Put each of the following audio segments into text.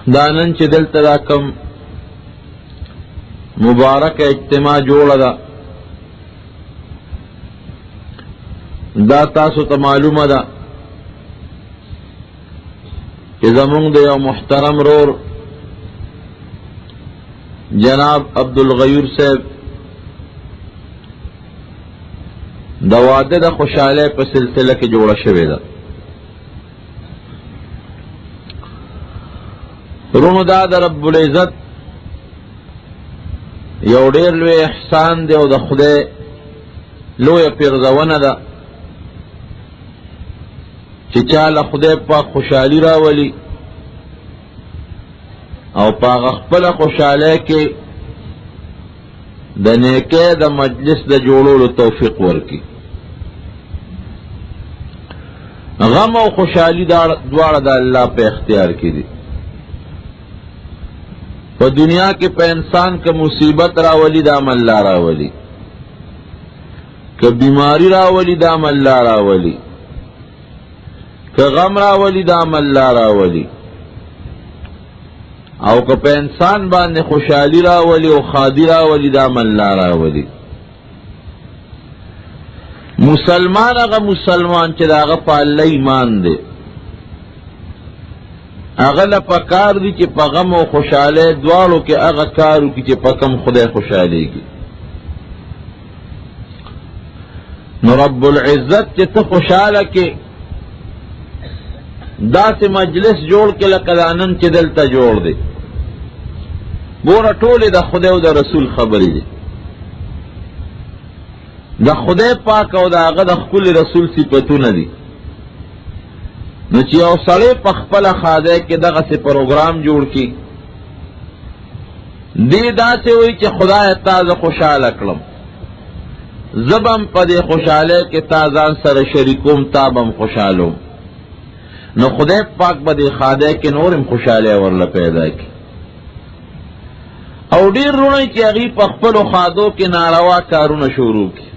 دانن چې دلته دا کم مبارک اجتماع جوړه ده دا تاسو ته معلومه ده چې زمونږ د یو محترم رور جناب عبدالغیور صاحب د واده د خوشحالی په سلسله کې جوړه شوې ده. رونو دا د رب العزت یو ډېر لوی احسان دی او د خدای لویه پیرزونه ده چې چاله خدای پاک خوشحالي راولي او په هغه خپله خوشحالۍ کې د نیکۍ د مجلس د جوړولو توفیق ورکړي. غم او خوشحالي دواړه د الله په اختیار کې دي. په دنیا کې په انسان که مصیبت راولي دا الله راولي، که بیماری راولي دا الله راولي، که غم راولي دا الله راولي، او که په انسان باندې خوشحالي راولي او خادي راولي دا الله راولي. مسلمان هغه مسلمان چې دا هغه په الله ایمان دی، هغه له پکار دي چې په غم او خوشحالی دواړو کې هغه کار وکړي چې په کم خدای خوشحالیږي. نو رب العزت چې ته خوشحاله کې داسې مجلس جوړ کې لکه دا نن چې دلته جوړ دی. ګوره ټولې د خدای او د رسول خبرې دي، د خدای پاک او د هغه د خپل رسول صفتونه دي. نو چې یو سړی په خپله خاده کې دغسې پروګرام جوړ کړي، دې داسې وایي چې خدای تا زه خوشحاله کړم، زه به هم په دې خوشحالۍ کې تا ځان سره شریکوم، تا به هم خوشحالوم. نو خدای پاک به دې خاده کې نور هم خوشحالۍ ورله پیدا کړي. او ډېر رونی چې هغوی په خپلو خادو کې ناروا کارونه شروع کړي،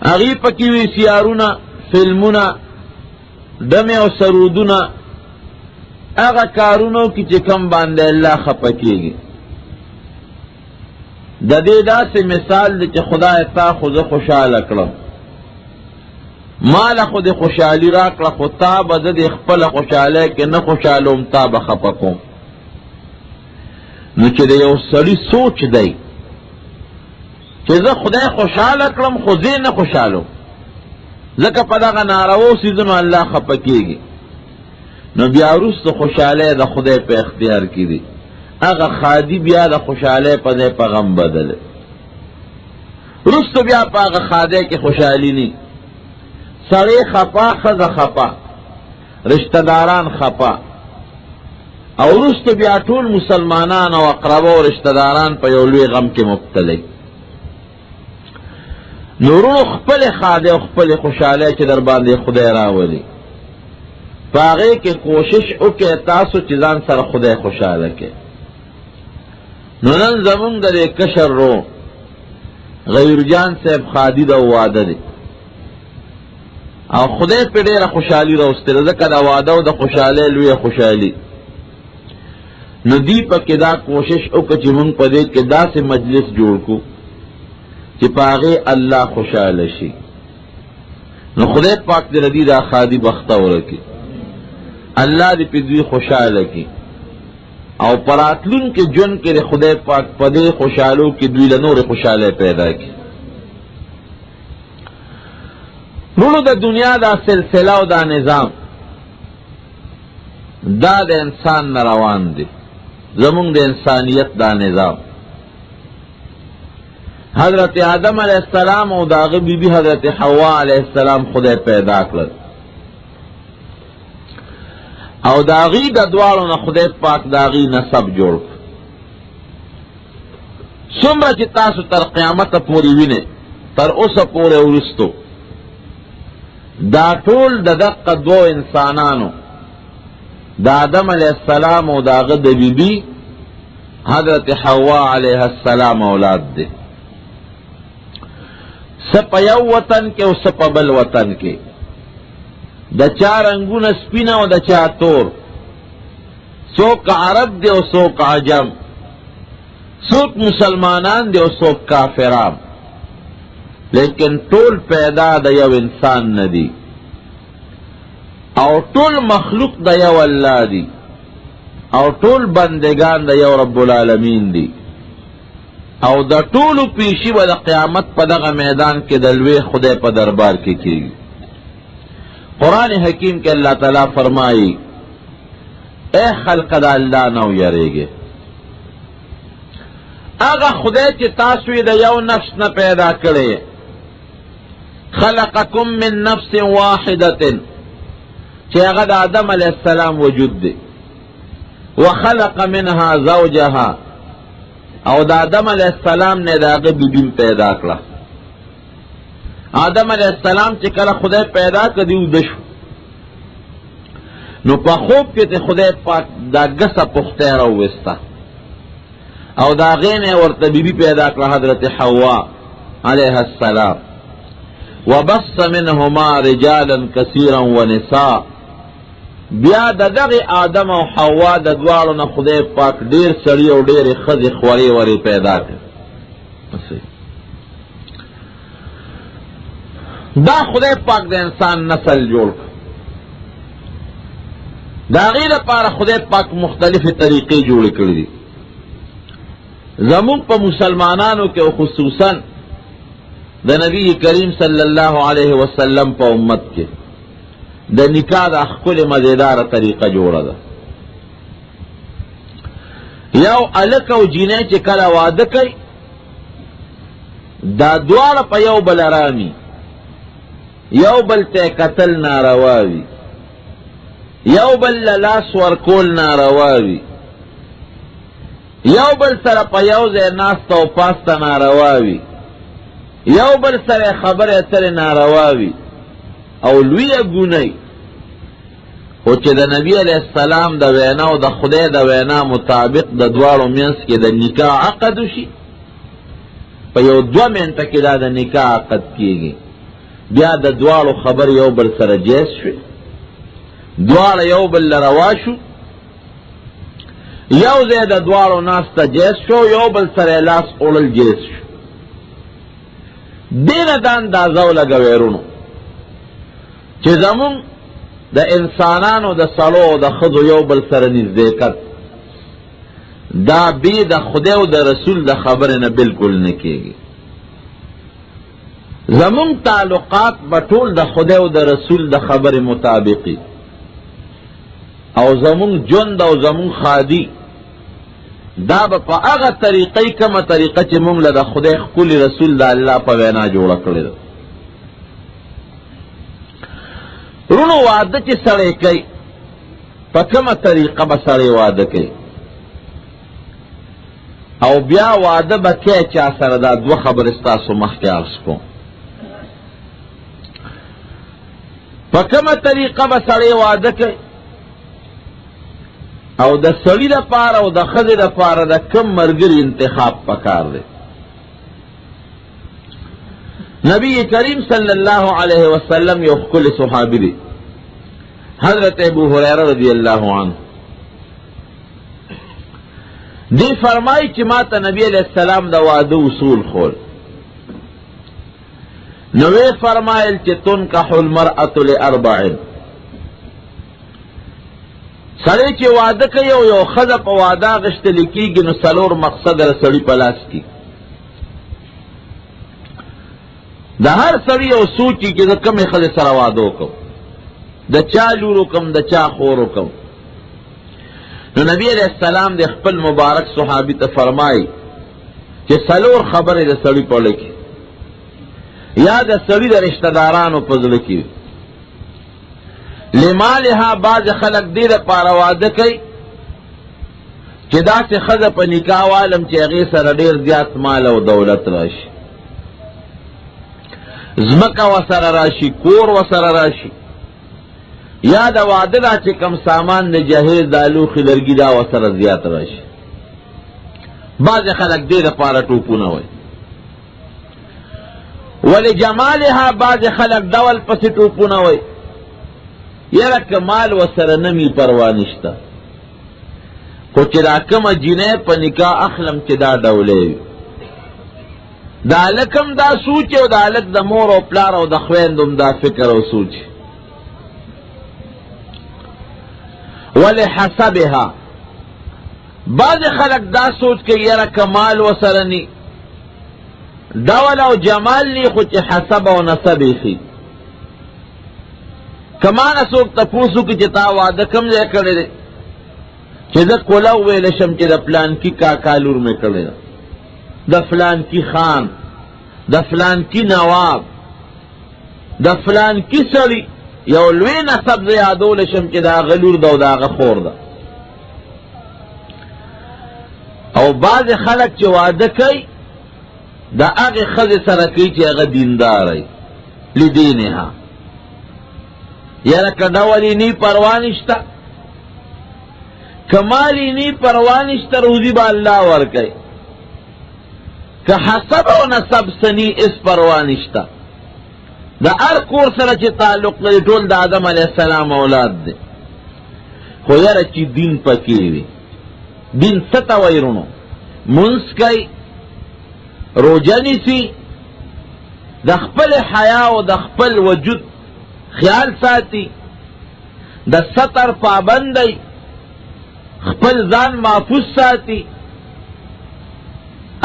هغوی پکې وي سیارونه، فلمونه، ډمې او سرودونه، هغه کارونو کې چې کم باندې الله خفه کېږي. د دې داسې مثال دی چې خدای تا خو زه خوشحاله کړم، ماله خو دې خوشحالي راکړه، خو تا به زه دې خپله خوشحالۍ کې نه خوشحالوم، تا به خفه کوم. نو چې د یو سړي سوچ دی چې زه خدای خوشحاله کړم خو زه نه خوشحالوم، ځکه په دغه نارواو څیزونو الله خفه کېږي، نو بیا وروسته خوشحالۍ د خدای په اختیار کې دي. هغه خادي بیا د خوشحالۍ په ځای په غم بدله، وروسته بیا په هغه خادۍ کې خوشحالي نه، سړی خفه، ښځه خفه، رشته داران خفه، او وروسته بیا ټول مسلمانان او اقربا او رشته داران په یو لوی غم کې مبتلی. نورو خپل خاده او خپل خوشحالی چې در باندې خدای راولي، په هغې کې کوشش وکړئ تاسو چې ځان سره خدای خوشحاله کړئ. نو نن زمونږ د دې کشر رو غیور جان صاحب خادي د واده دی او خدای په ډېره خوشحالي راوستله، ځکه د واده او د خوشحالۍ لویه خوشحالي. نو دی پکې دا کوشش وکړه چې مونږ په دې کې داسې مجلس جوړ کړو چې په هغې الله خوشحاله شي. نو خدای پاک دې ردي دا خادي بختوره کړي، الله دې په دوی خوشحاله کړي، او په راتلونکي ژوند کې د خدای پاک په دې خوشحالو کې دوی له نورې خوشحالۍ پیدا کړي. نورو د دنیا دا سلسله او دا نظام دا د انسان نه روان دی، زمونږ د انسانیت دا نظام. حضرت آدم علیہ السلام او دا هغه بیبي حضرت حوا علیہ السلام خدای پیدا کړل، او دا هغوی د دواړو نه خدای پاک د هغوی نسب جوړ کړ. څومره چې تاسو تر قیامته پورې وینئ، تر اوسه پورې وروستو دا ټول د دقه دوو انسانانو د آدم علیہ السلام او د هغه د بیبي حضرت حوا علیہ السلام اولاد دی. څه په یو وطن کې او څه په بل وطن کې، دا چا رنگون سپین او دا چا تور، سوک عرب دے او سوک عجم، سوک مسلمانان دے او سوک کافران، لیکن ټول پیدا دا یو انسان ندی او ټول مخلوق دا یو اللہ دی او ټول بندگان دا یو رب العالمین دی او دا ټول پیشی و دا قیامت پا دغا میدان کے دلوے خدای پا دربار کی کی. قرآن حکیم کے اللہ تعالیٰ فرمائی اے خلق دا اللہ نو یرے گے آگا خدای چی تاسوی دا یو نفس نہ پیدا کرے، خلقکم من نفس واحدت چی آگا دا آدم علیہ السلام وجود دے، وخلق منها زوجها او دا آدم علیہ السلام نے دا آگا بی پیدا کرا. آدم علیہ السلام چی کلا خدای پیدا کردیو دشو نو پا خوب کے تے خدای پاک دا گسا پختے روستا او دا غین ورطا بی پیدا کرا حضرت حوا علیہ السلام. وبص منہما رجالا کثیرا ونساء، بیا دا دغ آدم و حوا دا دوارنا خدای پاک دیر سری و دیر خز خوری وری پیدا کر. دا خدای پاک دا انسان نسل جوڑ کر، دا غیر پارا خدای پاک مختلف طریقے جوڑ کردی. زمون پا مسلمانانو کے خصوصاً دا نبی کریم صلی اللہ علیہ وسلم پا امت کے دا نکاح دا اخکل مزیدار طریقہ جوڑا دا. یو علک و جینے چے کلا وعدہ کئی دا دوار پا یو بل رامی، یو بل تے قتل نارواوی، یو بل لاس ورکول نارواوی، یو بل سر پا یو زی ناستا و پاستا نارواوی، یو بل سر خبر اتر نارواوی او لوی گونی. او چه دا نبی علیہ السلام دا وینا و دا خدای دا وینا مطابق دا دوارو منس کے دا نکاح عقدو شی پا یو دو منتا کے دا نکاح عقد کیگی، بیا دا دوارو خبر یو بل سر جیس شوی، دوار یو بل رواشو، یو زید دوارو ناستا جیس شو، یو بل سر لاس اولل جیس شو. دین دان دا زول گویرونو چه زمون دا انسانانو دا صلو دا خضو یو بل سر نزدیکت دا بی دا خدیو دا رسول دا خبرنا بالکل نکیگی. زمون تعلقات بطول دا خدیو دا رسول دا خبر مطابقی او زمون جند او زمون خادی دا با پا اغا طریقی کم طریقہ چی مونگ لدا خدای خکول رسول دا اللہ پا وینا جوڑا کرد. رونو وعدہ چی سڑے کئی پا کم طریقہ با سڑے وعدہ کئی او بیا وعدہ با کئی چا سردا دو خبر استاسو مخیار سکو. پا کم طریقہ با سڑے وعدہ کئی او دا سڑی دا پارا او دا خز دا پارا دا کم مرگر انتخاب پکار دے. نبی کریم صلی اللہ علیہ وسلم یو خکل صحابی دی حضرت ابو ہریرہ رضی اللہ عنہ دی فرمائی چی ماتا نبی علیہ السلام دا وعدو اصول خول نوے فرمائل چی تنکح المرأة لأربعن، سڑی چی وعدہ کئی او یو خضا پا وعدہ غشت لکی گی نو سلور مقصد رسڑی پلاس کی. دا ہر سڑی او سوچی کی دا کمی خضا سر وعدو کم، دا چا لورو کم، دا چا خورو کم. نو نبی علیہ السلام دے خپل مبارک صحابی تا فرمائی چی سلور خبر دا سڑی پا لکی یا دا سڑی دا رشتہ دارانو پزلکی. لمالها باز خلق دیر پارا وعدہ کئی چی دا سی خضا پا نکاح والم چی اغی سر دیر زیاد مال و دولت راشی، زمکا و سر راشی، کور و سر راشی، یا دا وعدہ دا چی کم سامان نجہز دالو خلرگی دا و سر زیاد راشی. باز خلق دیر پارا ٹوپونا ہوئی. ولی جمالها باز خلق دول پسی ٹوپونا ہوئی یره کمال و سره نمی پروا نشته خو چې دا کومه جینۍ په نکاح اخلم چې دا ډولې وي دا هلکم دا سوچ او دا هلک د مور او پلار او د خویندم دا فکر او سوچ ولحسبها بعض خلق دا سوچ کہ یرا کمال و سرنی ډول او جمال نی خو چې حسب او نسب یې کمانه څوک تپوسو کې چې تا واده کم ځای کړی دی چې زه کوله وویلی شم چې د فلان کی کاکا لور مې کړې ده د فلان کی خان د فلان کی نواب د فلان کی سړي یو لوی نسب زه یادولی شم چې د هغه لور ده او د هغه خور ده او بعض خلک چې واده کوي د هغې ښځې سره کوي چې هغه دیندار وي لدینها یاره که ډول یې نی پروا نشته کمال یې نی پروا نشته روزي به الله ورکوي که حسب او نسب سنی اس پروا نشته د هر کور سره چې تعلق لري ټول د آدم علیه السلام اولاد دی خو یاره چې دین پکې وي دین څه ته وایي رونو منځ کوي روژه نیسي د خپل حیا او د خپل وجود خیال ساتي د ستر پابند دی خپل ځان محفوظ ساتي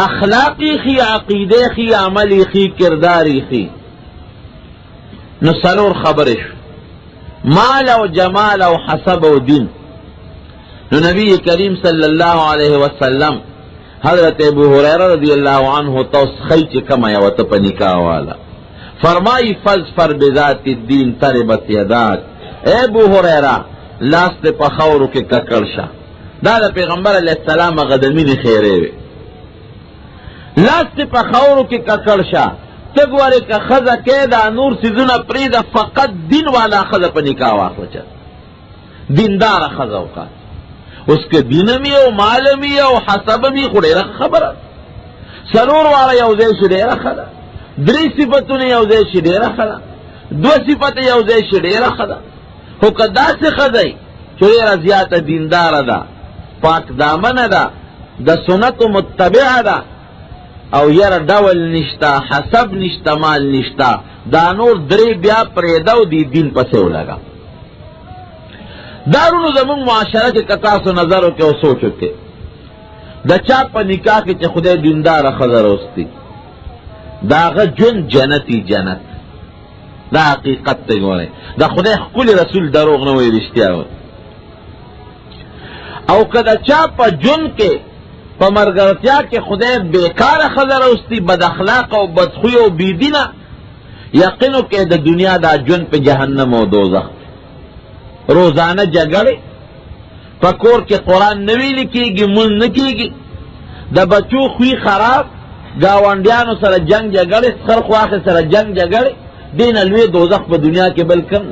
اخلاقی خی عقیده خی عملی خی کرداری خی نو سلور خبرش مال او جمال او حسب او دین نو نبی کریم صلی اللہ علیہ وسلم حضرت ابو ہریرہ رضی اللہ عنہ توس خیچ کما یوت پا نکاح والا فرمائی فاظفر بذات الدین تربت یداک اے ابو ہریرہ لاست پا خورو کے ککرشا دا پیغمبر علیہ السلام غدمین خیرے وے لاست پا خورو کے ککرشا تگوارے کا خزا کے دا نور سیزن پرید فقط دین والا خزا پا نکاح واقع چا دیندار خزا وقات اس کے دینمی او مالمی او حسبمی خودی رخ خبر سرور والا یوزے شدی رخ دا دری صفتون یوزے شدی رخ دا دو صفت یوزے شدی رخ دا خو دا سے خدای چوی رضیات دیندار دا پاک دامن دا دا سنت متبع دا او یر ڈول نشتا حسب نشتا مال نشتا دا نور دری بیا پریدو دی دین پسیو لگا دارونو زمون معاشره کې کتاسو نظرو کې او سوچو کې د چا په نکاح کې چې خدای دیندار خزر اوستی داغه جن جنتی جنت دا حقیقت ته ګوره دا خدای خپل رسول دروغ نه وی رښتیا او کدا چا په جن کې په مرګرتیا کې خدای بیکار خزر اوستی بد اخلاق او بدخوی او بيدینه یقینو کې د دنیا دا جن په جهنم او دوزخ روزانہ جگڑے پکور کے قرآن نوی لکھی گی من نکی گی دا بچو خوی خراب گاونڈیانو سر جنگ جگڑے سرخواق سر جنگ جگڑے دین الوی دوزخ پا دنیا کے بلکم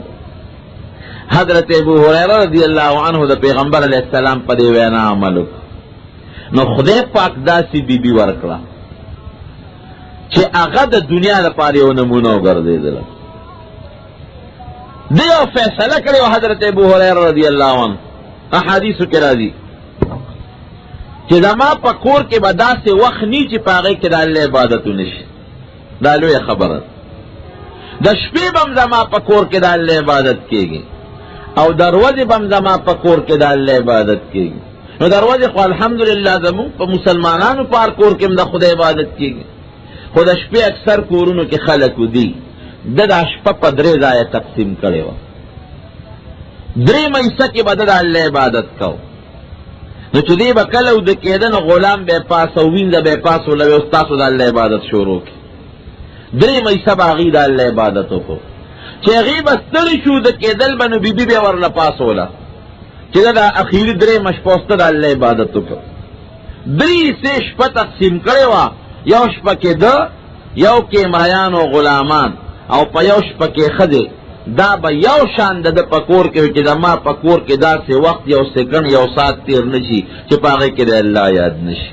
حضرت ابو ہریرہ رضی اللہ عنہ دا پیغمبر علیہ السلام پا دیوینا عملو نو خدای پاک دا سی بی بی ورکلا چه اغا دا دنیا دا پاری و نمونو گردے دلا دیو فیصلہ کرے حضرت ابو ہریرہ رضی اللہ عنہ احادیث کے راضی کہ زما پکور کے بدا سے وقت نیچے پاگے کہ دا اللہ عبادت نشی دا لوی خبرت دا شپی بم زما پکور کے دا اللہ عبادت کی گی او دروازے بم زما پکور کے دا اللہ عبادت کی گی نو دروازے خو الحمدللہ زمون پا مسلمانانو پار کور کے دا خدا عبادت کی گی خود شپی اکثر کورونو کے خلقو دی دا شپا پا دری زائے تقسیم کرے وا دری میسا کی بدد اللہ عبادت کاؤ نو چو دی با کلو دا کیدن غلام بے پاس و وین دا بے پاس و لوی استاسو دا اللہ عبادت شروع کی دری میسا باغی دا اللہ عبادتو کو چه غیب استری شو دا کیدل بنو بی بی بے ورلا پاس ہولا چه دا اخیری دری مشپوستا دا اللہ عبادتو کو دری سے شپا تقسیم کرے وا یو شپا کے دا یو کے مریان و غلامان او پا یوش پکے خدے دا با یو شان دا پکور کے وچی دا ما پکور کے دا سے وقت یو سیکنڈ یو سات تیر نشی چی پاگے کے دا اللہ یاد نشی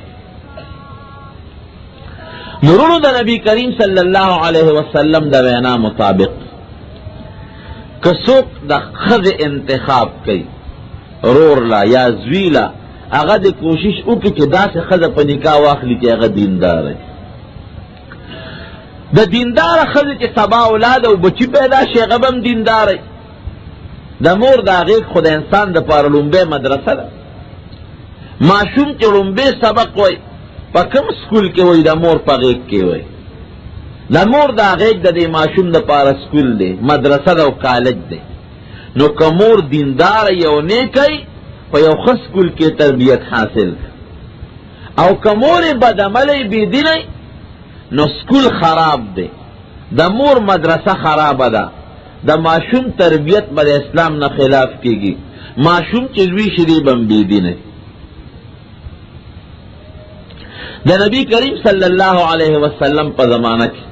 نورونو دا نبی کریم صلی اللہ علیہ وسلم دا وینا مطابق که څوک د ښځې انتخاب کوي رور لا یا زوی لا، هغه د کوشش وکړي چې داسې ښځه په نکاح واخلي چې هغه دیندار وي. د دینداره ښځې چې سبا اولاد او بچي پیدا شي هغه به هم دیندار وي. د مور د هغې خو د انسان دپاره لومبۍ مدرسه ده. ماشوم چې لومبۍ سبق وای په کوم سکول کې وای؟ د مور په غېږ کې وای. د مور د غېږ د دې ماشوم دپاره سکول دی، مدرسه ده او کالج دی. نو که مور دیندار یو نیکی په یو ښه سکول کې تربیت حاصل، او که مور بدعملی بېدینی نو سکول خراب دی، د مور مدرسه خرابه ده، د ماشوم تربیت به د اسلام نه خلاف کېږي. ماشوم چې لوی شي دی به هم بېدینی. د نبی کریم صلی الله علیه وسلم په زمانه کې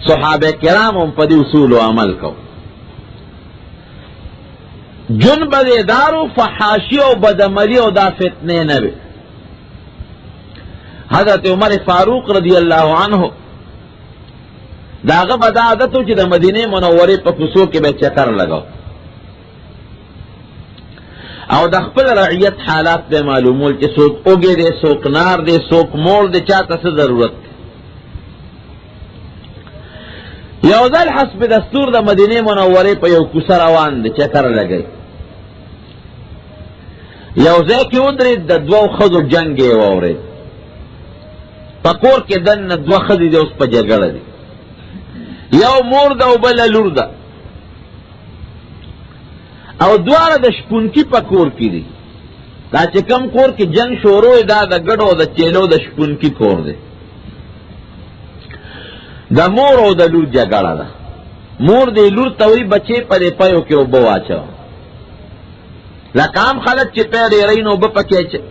صحابه کرام هم په دې اصولو عمل کو. جن بدیدارو فحاشی او بدعملی او دا فتنې نه وي. حضرت عمر فاروق رضی الله عنه داغه په دا عادت و چې د مدینې منورې په کوڅو کې به چکر لګاو او د خپل رعیت حالات به معلومول چې څوک اوږې دی، څوک نار دی، څوک موړ دی، چاته څه ضرورت دی. یو ځل حسب دستور د مدینې منورې په یو کوڅه روان دی، چکر لګوي. یو ځای کې ودرېد، د دوو ښځو جنګ یې واورېد. په کور کې دننه دوه ښځې دي، اوس په جګړه دي. یو مور ده او بله لور ده، او دواړه د شپونکي په کور کې دي. دا چې کم کور کې جنگ شروع دا د ګډو او د چیلو د شپونکي کور دی. د مور او د لور جګړه ده. مور دې لور ته وایي بچې په دې پیو کې اوبه واچوه. لکه عام خلک چې پی ډېرئ نو اوبه پکې اچوي.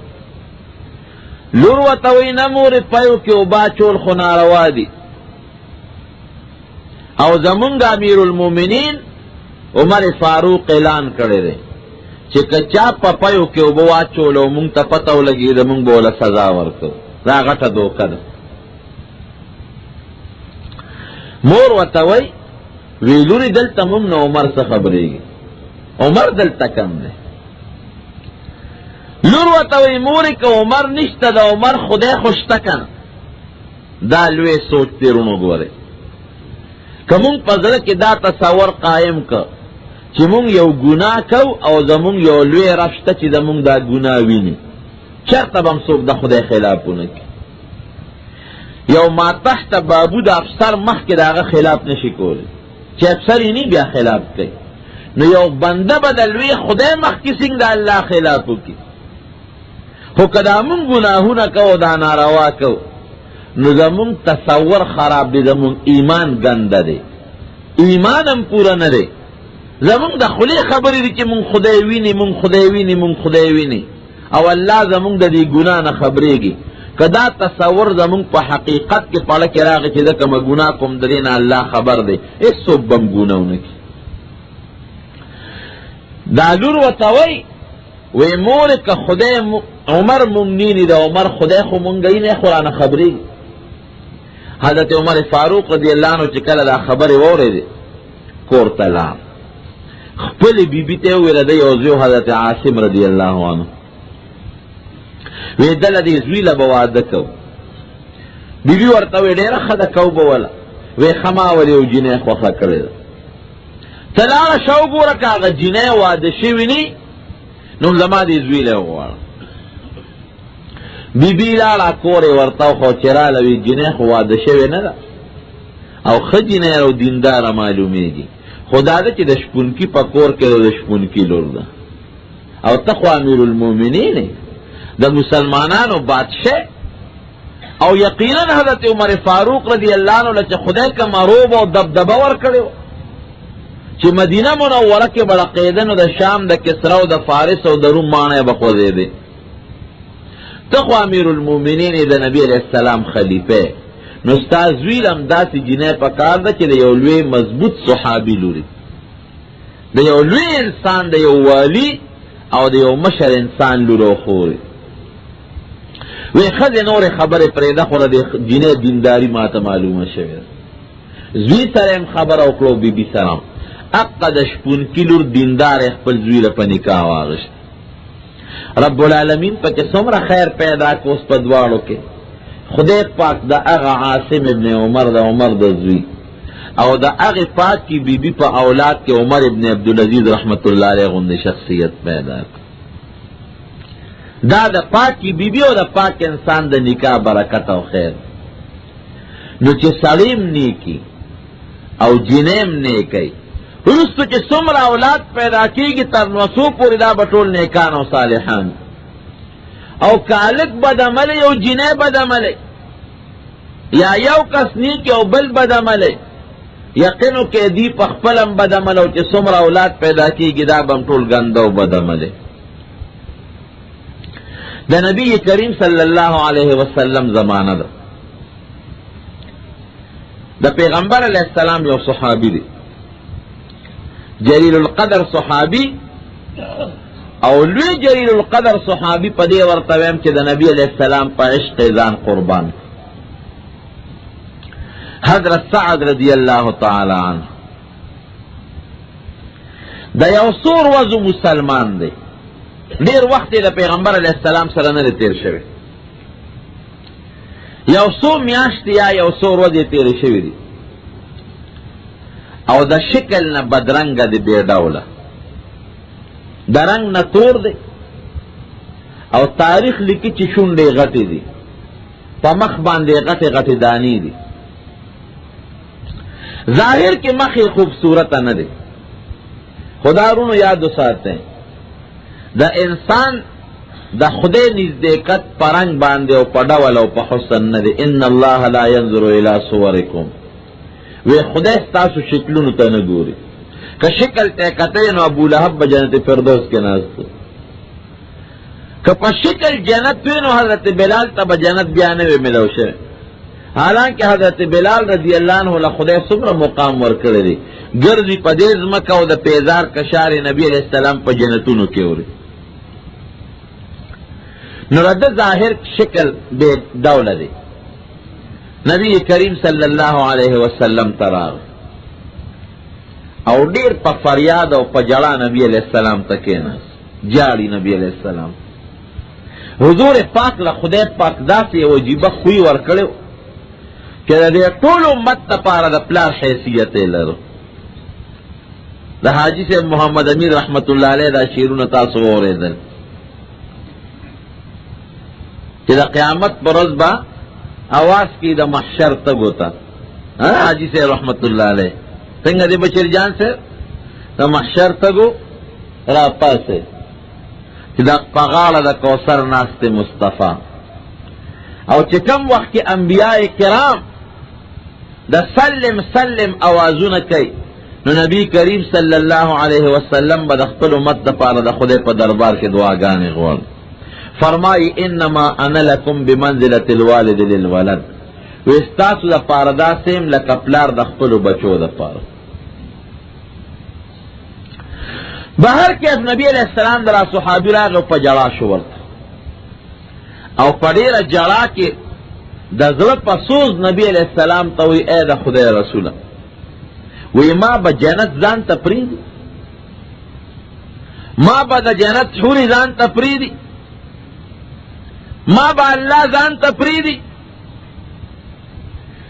لور ورته وایي نه مورې پیو کې اوبه اچول خو ناروا دي. او زمونږ امیر المؤمنین عمر فاروق اعلان کړی دی چې که چا په پیو کې اوبه واچول او مونږ ته پته ولګېده مونږ به وله سزا ورکړو. دا غټه دوکه ده. مور ورته وایي وی لورې دلته مونږ نه عمر څه خبرېږي، عمر دلته کم دی. لور ورته وایي مورې که عمر نشته د عمر خدای خو شته که نه. دا لوی سوچ تېرونو ګورئ. که مونږ په زړه کې دا تصور قایم که چې مونږ یو ګناه کو او زمونږ یو لوی رب شته چې زمونږ دا ګناه ویني، چېرته به هم څوک د خدای خلاف ونه کړي. یو ماتحت بابو د افسر مخکې د هغه خلاف نشي کولی، چې افسر یې نه بیا خلاف کوي. نو یو بنده به د لوی خدای مخکې څنګه د الله خلاف وکړي. خو که دا مونږ ګناهونه کوو دا ناروا کوو نو زمونږ تصور خراب دی، زمونږ ایمان ګنده دی، ایمان هم پوره نه دی. زمونږ د خولې خبرې دي چې مونږ خدای ویني، مونږ خدای ویني، مونږ خدای ویني، او الله زمونږ د دې ګناه نه خبرېږي. که دا تصور زمونږ په حقیقت کې پړه کې راغی چې زه کومه ګناه کوم د دې نه الله خبر دی، هېڅوک به هم ګناه ونه کړي. دا لور ورته وایي وی مورې که خدای عمر مونږ نیني د عمر خدای خو مونږ یې نه خو رانه خبرېږي. حضرت عمر فاروق رضی الله عنه چې کله دا خبرې واورېدې کور ته لاړ. خپلې بیبي ته یې وویل د یو زوی حضرت عاصم رضی الله عنه وی دله دې زوی له به واده کوو. بیبي ورته وی ډېره ښه ده کوو به وله. وی ښه ما ولې یو جینۍ خوښه کړې ده. ته لاړه شه وګوره که هغه جینۍ واده شوي نه نو زما دې زوی له وغواړه. بیبي لاړه کور یې ورته وخو چې راله وی جینۍ خو واده شوې نه ده او ښه جینۍ او دینداره معلومېږي، خو دا ده چې د شپونکي په کور کې د شپونکي لور ده او ته خو امیر المؤمنین د مسلمانانو بادشاه. او یقینا حضرت عمر فاروق رضی الله عنه چې خدای کوم روب او دبدبه ورکړی و چې مدینه منوره کې به رقیده نو د شام د کسرا او د فارس او د روم ماڼۍ به خوځېدې. ته خو امیر المؤمنین د نبی علیه السلام خلیفه، نو ستا زوی هم داسې جینۍ په کار ده چې د یو لوی مضبوط صحابي لوري، د یو لوی انسان، د یو والي او د یو مشر انسان لور او خوري. وی ښځې نورې خبرې پرېږده خو د جینۍ دینداري ما ته معلومه شوې ده. زوی سره خبر او کړو بی بی سره اقد شپون کلور دیندار خپل زوی له پنیکا واغشت. رب العالمین پکې څومره خیر پیدا کوس په دواړو کې. خدای پاک دا هغه عاصم ابن عمر د عمر د زوی او دا هغه پاک کی بی بی په اولاد کې عمر ابن عبدالعزیز رحمت الله علیه غوندې شخصیت پیدا کړ. دا د پاک کی بی بی او د پاک انسان د نکاح برکت او خیر. نو چې سړیم نیکی او جنیم نیکی رستو چې څومره اولاد پیدا کیږي تر نوسو پورې دا بټول نیکان او صالحان او کالک بدعملی او جنې بدعملی یا یو کس نیکی او بل بدعملی یقینو کې دی په خپلم بدعمل او چې څومره اولاد پیدا کیږي دا بم ټول ګنده او بدعملی. د نبی کریم صلی الله علیه وسلم زمانه ده. د پیغمبر علیہ السلام یو صحابی دی جلیل القدر صحابی او لوی جلیل القدر صحابی په دې ورته ویم چې د نبی علیہ السلام په عشق ځان قربان. حضرت سعد رضی اللہ تعالی عنہ دا یو سور وزو مسلمان دی. ډیر وخت د پیغمبر علیہ السلام سره نه تیر شوی. یو سو میاشت یا یو سو ورځې تیرې شوی دی او د شکل نه بدرنګه دی بې ډوله د رنګ نه تور دی او تاریخ لیکي چې شونډې غټې دي په مخ باندې غټې غټې دانی دي. ظاهر کې مخې خوبصورته نه دی. خدارونو یاد وساتئ د انسان د خدای نزدېکت پرنګ باندې او په ډول او په حسن نه دی. ان الله لا ينظر الى صورکم وی خدای ستاسو شکلونو ته نه ګوري. که شکل ته کتئ نو ابو لهب به جنت فردوس کې ناست. که په شکل جنت وی نو حضرت بلال ته به جنت بیا نه وی ملو شوی. حالانکه حضرت بلال رضی اللہ عنہ له خدای څومره مقام ورکړی دی. ګرځي په دې ځمکه او د پیزار کشار نبی علیہ السلام په جنتونو کې وری. نو رد ظاهر شکل بے دوله دی. نبی کریم صلی اللہ علیہ وسلم تراغ او ډیر په فریاد او په جړا نبی علیہ السلام تکینا جاړي نبی علیہ السلام. حضور پاک له خدای پاک داسې وجیبه خوې ورکړو چې د ټول امت لپاره د پلار حیثیت لرو. د حاجی صاحب محمد امیر رحمت الله علیه دا شعرونه تاسو اوریدل چې د قیامت پر ورځ به आवाज کی د محشر تک ہوتا. حاجی سے رحمت اللہ علیہ څنګه دی بشیر جان سے د محشر تگو را پاسه چې د پغاړه د کوثر ناست مصطفی او چې کوم وخت کې انبیاء کرام د سلم سلم اوازونه کوي نو نبی کریم صلی الله علیه وسلم به د خپل امت لپاره د خدای په دربار کې دعاګانې غواړي. فرمائی انما انا لکم بمنزلت الوالد للولد وستاسو دا پاردا سیم لکا پلار دا خپلو بچو دا پار. بہر کیف نبی علیہ السلام در صحابی راغ پا جڑا شورتا او پا دیر جڑا کی دا ضرب پا سوز نبی علیہ السلام تاوی اے دا خدای رسولا وی ما با جنت زان تپریدی ما با دا جنت حوری زان تپریدی ما با اللہ زان تپریدی.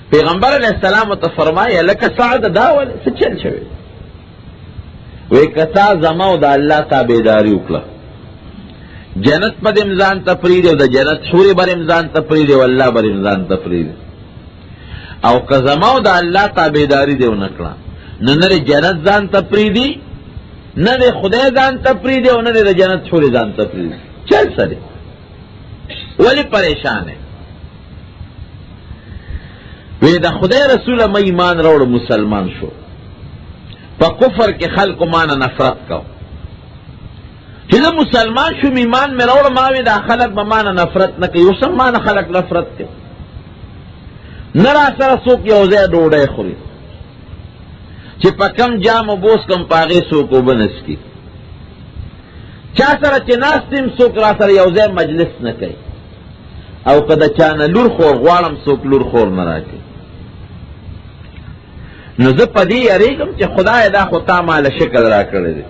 پیغمبر علیہ السلام تو فرمایا لکه سعد داول څه چل شوی وی کتا زماو دا اللہ تابیداری وکړه جنت پر امزان تپریدی او دا جنت حوری بر امزان تپریدی و اللہ بر امزان تپریدی او که زماو دا اللہ تابیداری دیو نکړه نو نه جنت زان تپریدی نه خدای زان تپریدی او نه د جنت حوری زان تپریدی. چل سره ولی پریشان ہے وی دا خدای رسول ما ایمان روڑ مسلمان شو پا کفر کے خلق مانا نفرت کو چیزا مسلمان شو ایمان میں روڑ ماوی دا خلق با مانا نفرت نکی یوسم مانا خلق نفرت کے نرا سر سوک یوزے ڈوڑے خوری چی پا کم جام و بوس کم پاغی سوکو بنس کی چا سر چی ناستیم سوک را سر یوزے مجلس نکی او کدا چانا لور خور غوالم سوک لور خور نراکی. نو زه په دې یریږم چې خدای دا خو تا ماله شکل را کړی دی،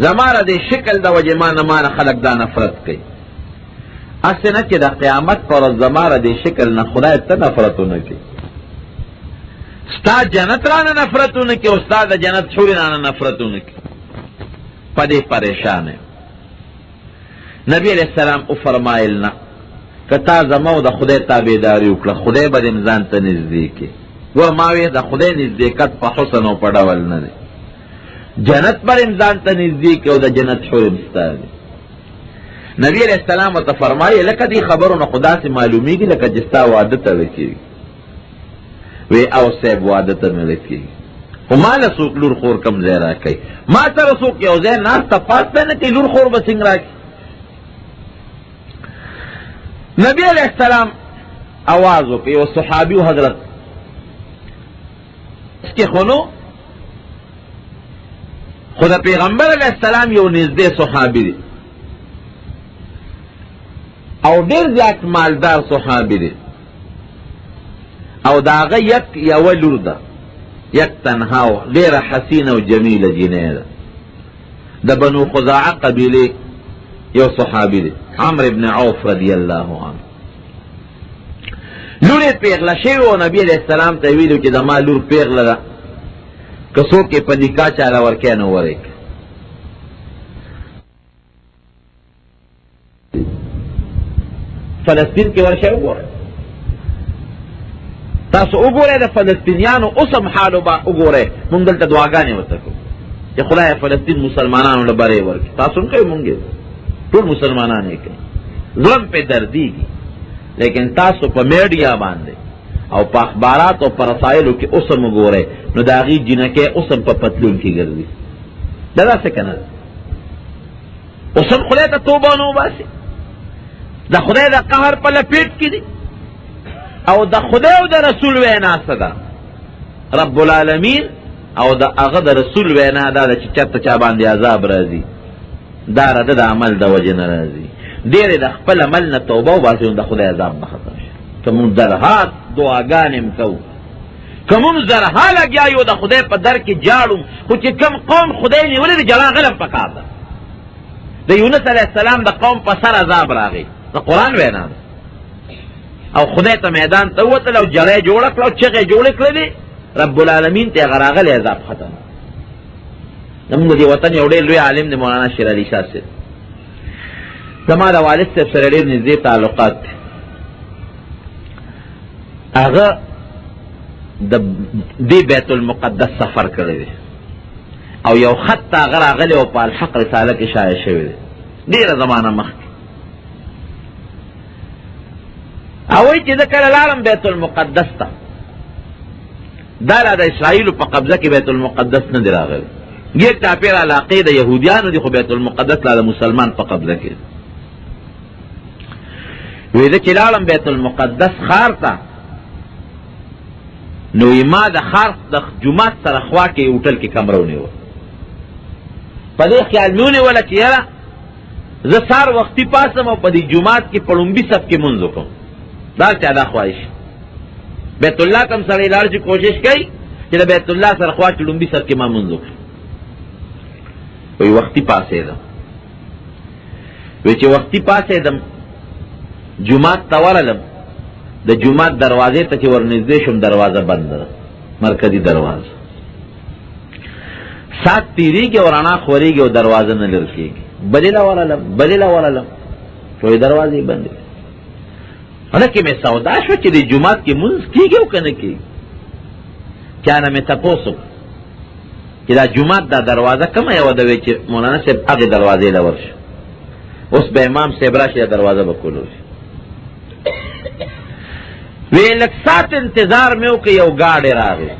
زما د دې شکل د وجې مانه خلک دا نفرت کوي. هسې نه چې د قیامت پر ورځ زما د دې شکل نه خدای ته نفرتونه کوي، ستا جنت رانه نفرتونه کوي او ستا د جنت حورې رانه نفرتونه کوي. په دې پریشان یم. نبی علیہ السلام او فرمایل نه که تا زما او د خدای تابعداري وکړه خدای به دې ځان ته نږدې کړي. ور ما وی د خدای نزدېکت په حسن او په ډول نه دی، جنت پر ځان ته نږدې کړي او د جنت حور ستا دی. نبی علیہ السلام ورته فرمایي لکه دې خبرو نه خو داسې معلومیږي لکه چې ستا واده تړلی کېږي. وی او صاحب واده تړلی کېږي خو ما له څوک لور خور کم ځای را کوي، ما سره څوک یو ځای ناسته پاسته نه کوي، لور خور به څنګه را کوي. نبی علیہ السلام آواز وکړ، یو صحابي حضرت اس کې خونو خو د پیغمبر علیہ السلام یو نږدې صحابي دی او ډېر زیات مالدار صحابي دی او د هغه یوه لور ده، یک تنها و ډېره حسینه او جمیله جینۍ ده. د بنو خزاعه قبیلې یو صحابي دی عمرو بن عوف رضی الله عنه. لور یې پیغله شوې و، نبي علیہ السلام ته یې ویلو چې زما لور پیغله ده، که څوک یې په نکاح چاله ورکوي نو ورکړي. فلسطین کې ورشه وګورئ، تاسو وګورئ د فلسطینیانو اوس هم حالو به وګورئ. مونږ دلته دعاګانې ورته کوو چې خدای فلسطین مسلمانانو له بری ورکړي. تاسو هم کوئ، مونږ ټول مسلمانان یې کوي، ظلم پې دردېږي. لیکن تاسو په میډیا باندې او په اخبارات او په رسایلو کې اوس هم وګورئ نو د هغې جینکۍ اوس هم په پتلون کې ګرځي. دا داسې که نه ده؟ اوس هم خدای ته توبه ونه وباسي، د خدای د قهر په لپیټ کې دي او د خدای او د رسول وینا څه ده؟ رب العالمین او د هغه د رسول وینا دا ده چې چېرته چا باندې عذاب راځي دا رده د عمل د وجې نه راځي. ډېرې د خپل عمل نه توبه وباسي نو د خدای عذاب به ختم شي. که مونږ زرها دعاګانې م کوو، که مونږ زرها لګیا یو د خدای په در کې جاړو، خو چې کوم قوم خدای نیولی د جلا غلم پکار ده. د یونس علیه السلام د قوم په سر عذاب راغی، د قرآن وینا ده او خدای ته میدان ته ووتل او جړی جوړه کړه او چغې جوړې کړلې، رب العالمین ته هغه راغلی عذاب ختم. زمونږ د دې وطن یو ډېر لوی عالم دی مولانا شیر علي شاه صاحب. زما د والد صاحب سره ډېر نږدې تعلقات دي. هغه د دې بیت المقدس سفر کړی دی او یو خط ته هغه راغلی او په الحق رساله کې شایع شوی دی ډېره زمانه مخکې. او وایي چې زه کله لاړم بیت المقدس ته، دا لا د اسرائیلو په قبضه کې بیت المقدس نه دی راغلی، یک چاپېر علاقې د یهودیانو دي خو بیت المقدس لا د مسلمان په قبضه کې. وی زه چې لاړم بیت المقدس ښار ته نو ما د ښار د جومات سره خوا کې هوټل کې کمره ونیوه. په دې خیال مې ونیوله چې یاره زه سهار وختي پاسم او په دې جومات کې په لومبي صف کې مونځ وکړم. دا چا دا خواهش بیت الله ته هم سړی لاړ چې کوشش کوي چې د بیت الله سره خوا کې لومبي صف کې ما مونځ وکړم. وی وختي پاسېدم، وی چې وختي پاسېدم جومات ته ورغلم، د جومات دروازې ته چې ورنږدې شوم دروازه بنده ده، مرکزي دروازه. ساعت تېرېږي او رڼا خورېږي او دروازه نه لرې کېږي. بلې له ورغلم وایي دروازې بندې. هلکې مې سودا شوه چې د جومات کې مونځ کېږي او که نه کېږي. چا نه مې تپوس وکړ چې دا جومات دا دروازه کومه یوه ده؟ وایي چې مولانا صاحب هغې دروازې له ورشه، اوس به امام صاحب راشي دا دروازه به کولوشي. وی لږ ساعت انتظار مې وکړ، یو ګاډی راغی،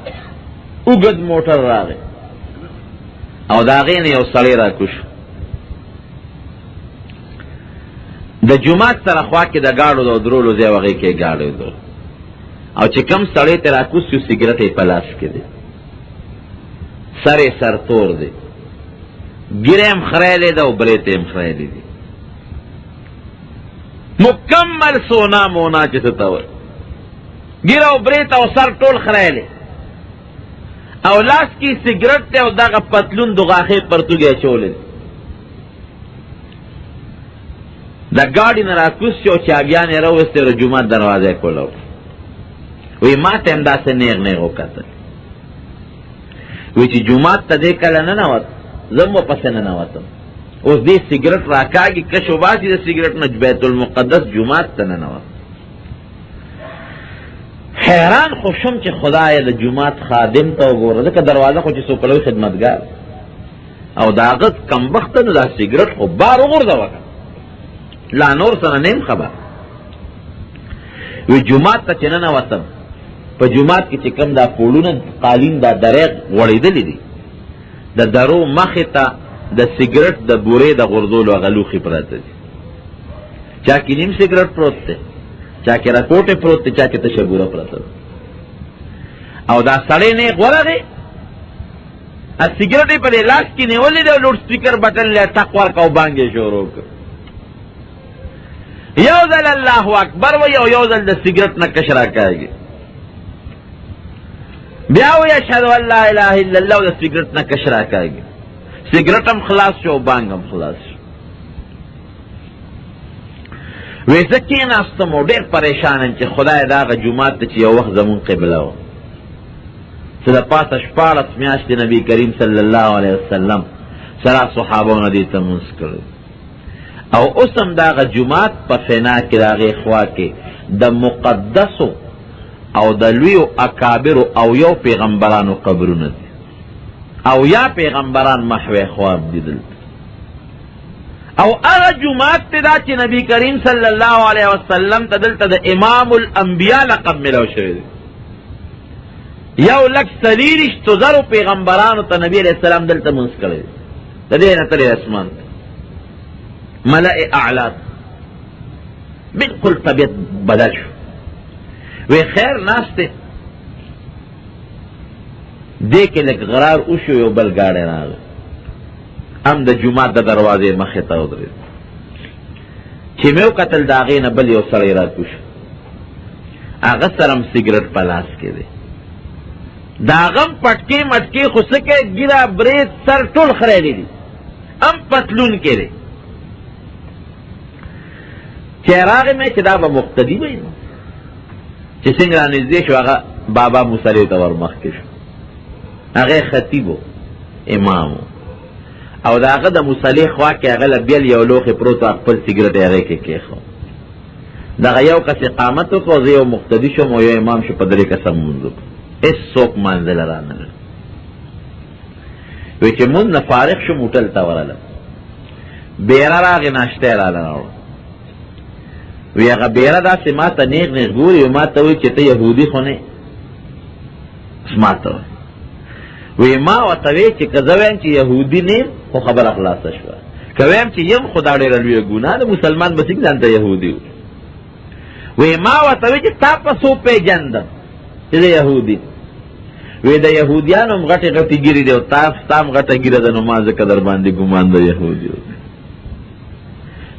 اوږد موټر راغی او د هغې نه یو سړی راکوش. د جومات سره خوا کې د ګاډو د درولو ځای و هغې کې یې ګاډی درول او چې کوم سړی ته راکوس یو سګرټ یې په لاس کې دی، سر یې سرتور دی، ګیره هم خریلی ده او بریت یې هم خریلی دي، مکمل سونا مونا چې څه ته وایي، ګیره او بریت او سر ټول خریلی. او لاس کی سگرٹ تے او داغا پتلون دو غاخی پرتو گیا چولے دا گاڑی نراکوس چو چابیانی رو استے رو جمعات دروازے کولو وی ما تیم دا سے نیغ نیغو کتل وی چی جمعات تا دے کل ننوات زم و پس ننواتم اس دی سگرٹ راکاگی کشو باسی دا سگرٹ نج بیت المقدس جمعات تا ننوات حیران خوشم چې خدای د جمعات خادم ته وګوره ځکه دروازه خو چې سوکلوي خدمتګار او دا غت کم وخت نو دا سیګریټ خو بار وګرځاوه لا نور سره نیم خبر وی جمعات ته چې نه وتم په جمعات کې چې کم دا پوړونه قالین دا دریغ وړېدلې دي د درو مخې ته د سیګریټ د بورې د غرزولو غلوخي پراته دي چا کې نیم سیګریټ پروت دی چا کې راکوټه پروت دی چا کې تشبوره پراته او دا سړی نه غوړه ا سیګریټ په لاس کې نیولې د لوډ سپیکر بٹن له تقوا کو بانګې شروع کړ یو ځل الله اکبر و یو ځل د سیګریټ نه کشرا کوي بیا و اشهد ان لا اله الا الله د سیګریټ نه کشرا کوي سیګریټ هم خلاص شو بانګ هم خلاص شو ویسه کې ناستم او ډېر پریشان چې خدای دا غ جمعات چې یو وخت زمون قبله و چې د پاسه شپاړس میاشتې نبی کریم صلی الله علیه وسلم سره صحابهونه دې ته مونځ کړی او اوس هم دا غ جمعات په فنا کې د هغې خوا کې د مقدسو او د لویو اکابرو او یو پیغمبرانو قبرونه دي او یا پیغمبران محوی خواب دي دلته او هغه جمعات ته دا چې نبی کریم صلی الله علیه وسلم ته دلته د امام الانبیاء لقب ملو شوی دی یو لک سلیریشتو زرو پیغمبرانو ته نبی علیہ السلام دلته مونځ کړی دی د دې نه تللی اسمان ملأ اعلی بالکل طبیعت بدل شو وی خیر ناسته دې کې لږ غرار وشو یو بل ګاډی راغی هم د جمعات د دروازې مخې ته ودرېد چې مې وکتل د هغې نه بل یو سړی راکوش هغه سره هم سګرټ په لاس کې دی د هغه هم پټکې مټکې خو څه کوي ګیره برید سر ټول خریلی دي هم پتلون کې دی چې راغی مې چې دا به مقتدي وي چې څنګه رانږدې شو هغه بابا موسلی ته ور مخکې شو هغې خطیب و امام و او دا هغه د مصلی خوا کې هغه له بیل یو لوښی پروت و خپل سګرټ یې هغې کې کېښو دغه یو کس اقامت وکړو زه یو مقتدي شوم او یو امام شو په درې کسه مونځ وکړو هېڅوک منزله رانغلل وی چې مونځ نه فارغ شوم هوټل ته ورغلم بیره راغې ناشته یې راله راوړه وی هغه بیره داسې ما ته نیغ نیغ ګوري او ما ته وایي چې ته یهودي خو نه ما ته وایي وی ما ورته وی چې که زه وایم چې یهودي نه یم خو خبره خلاصه شوه که وایم چې یم خو دا ډېره لویه ګناه ده مسلمان به څنګه ځان ته یهودي وی ما ورته وی چې تا په څو پېژندم چې زه یهودي وی د یهودیانو هم غټې غټې ګیرې دي او ستا هم غټه ګیره ده نو ما ځکه در باندې ګمان د یهودي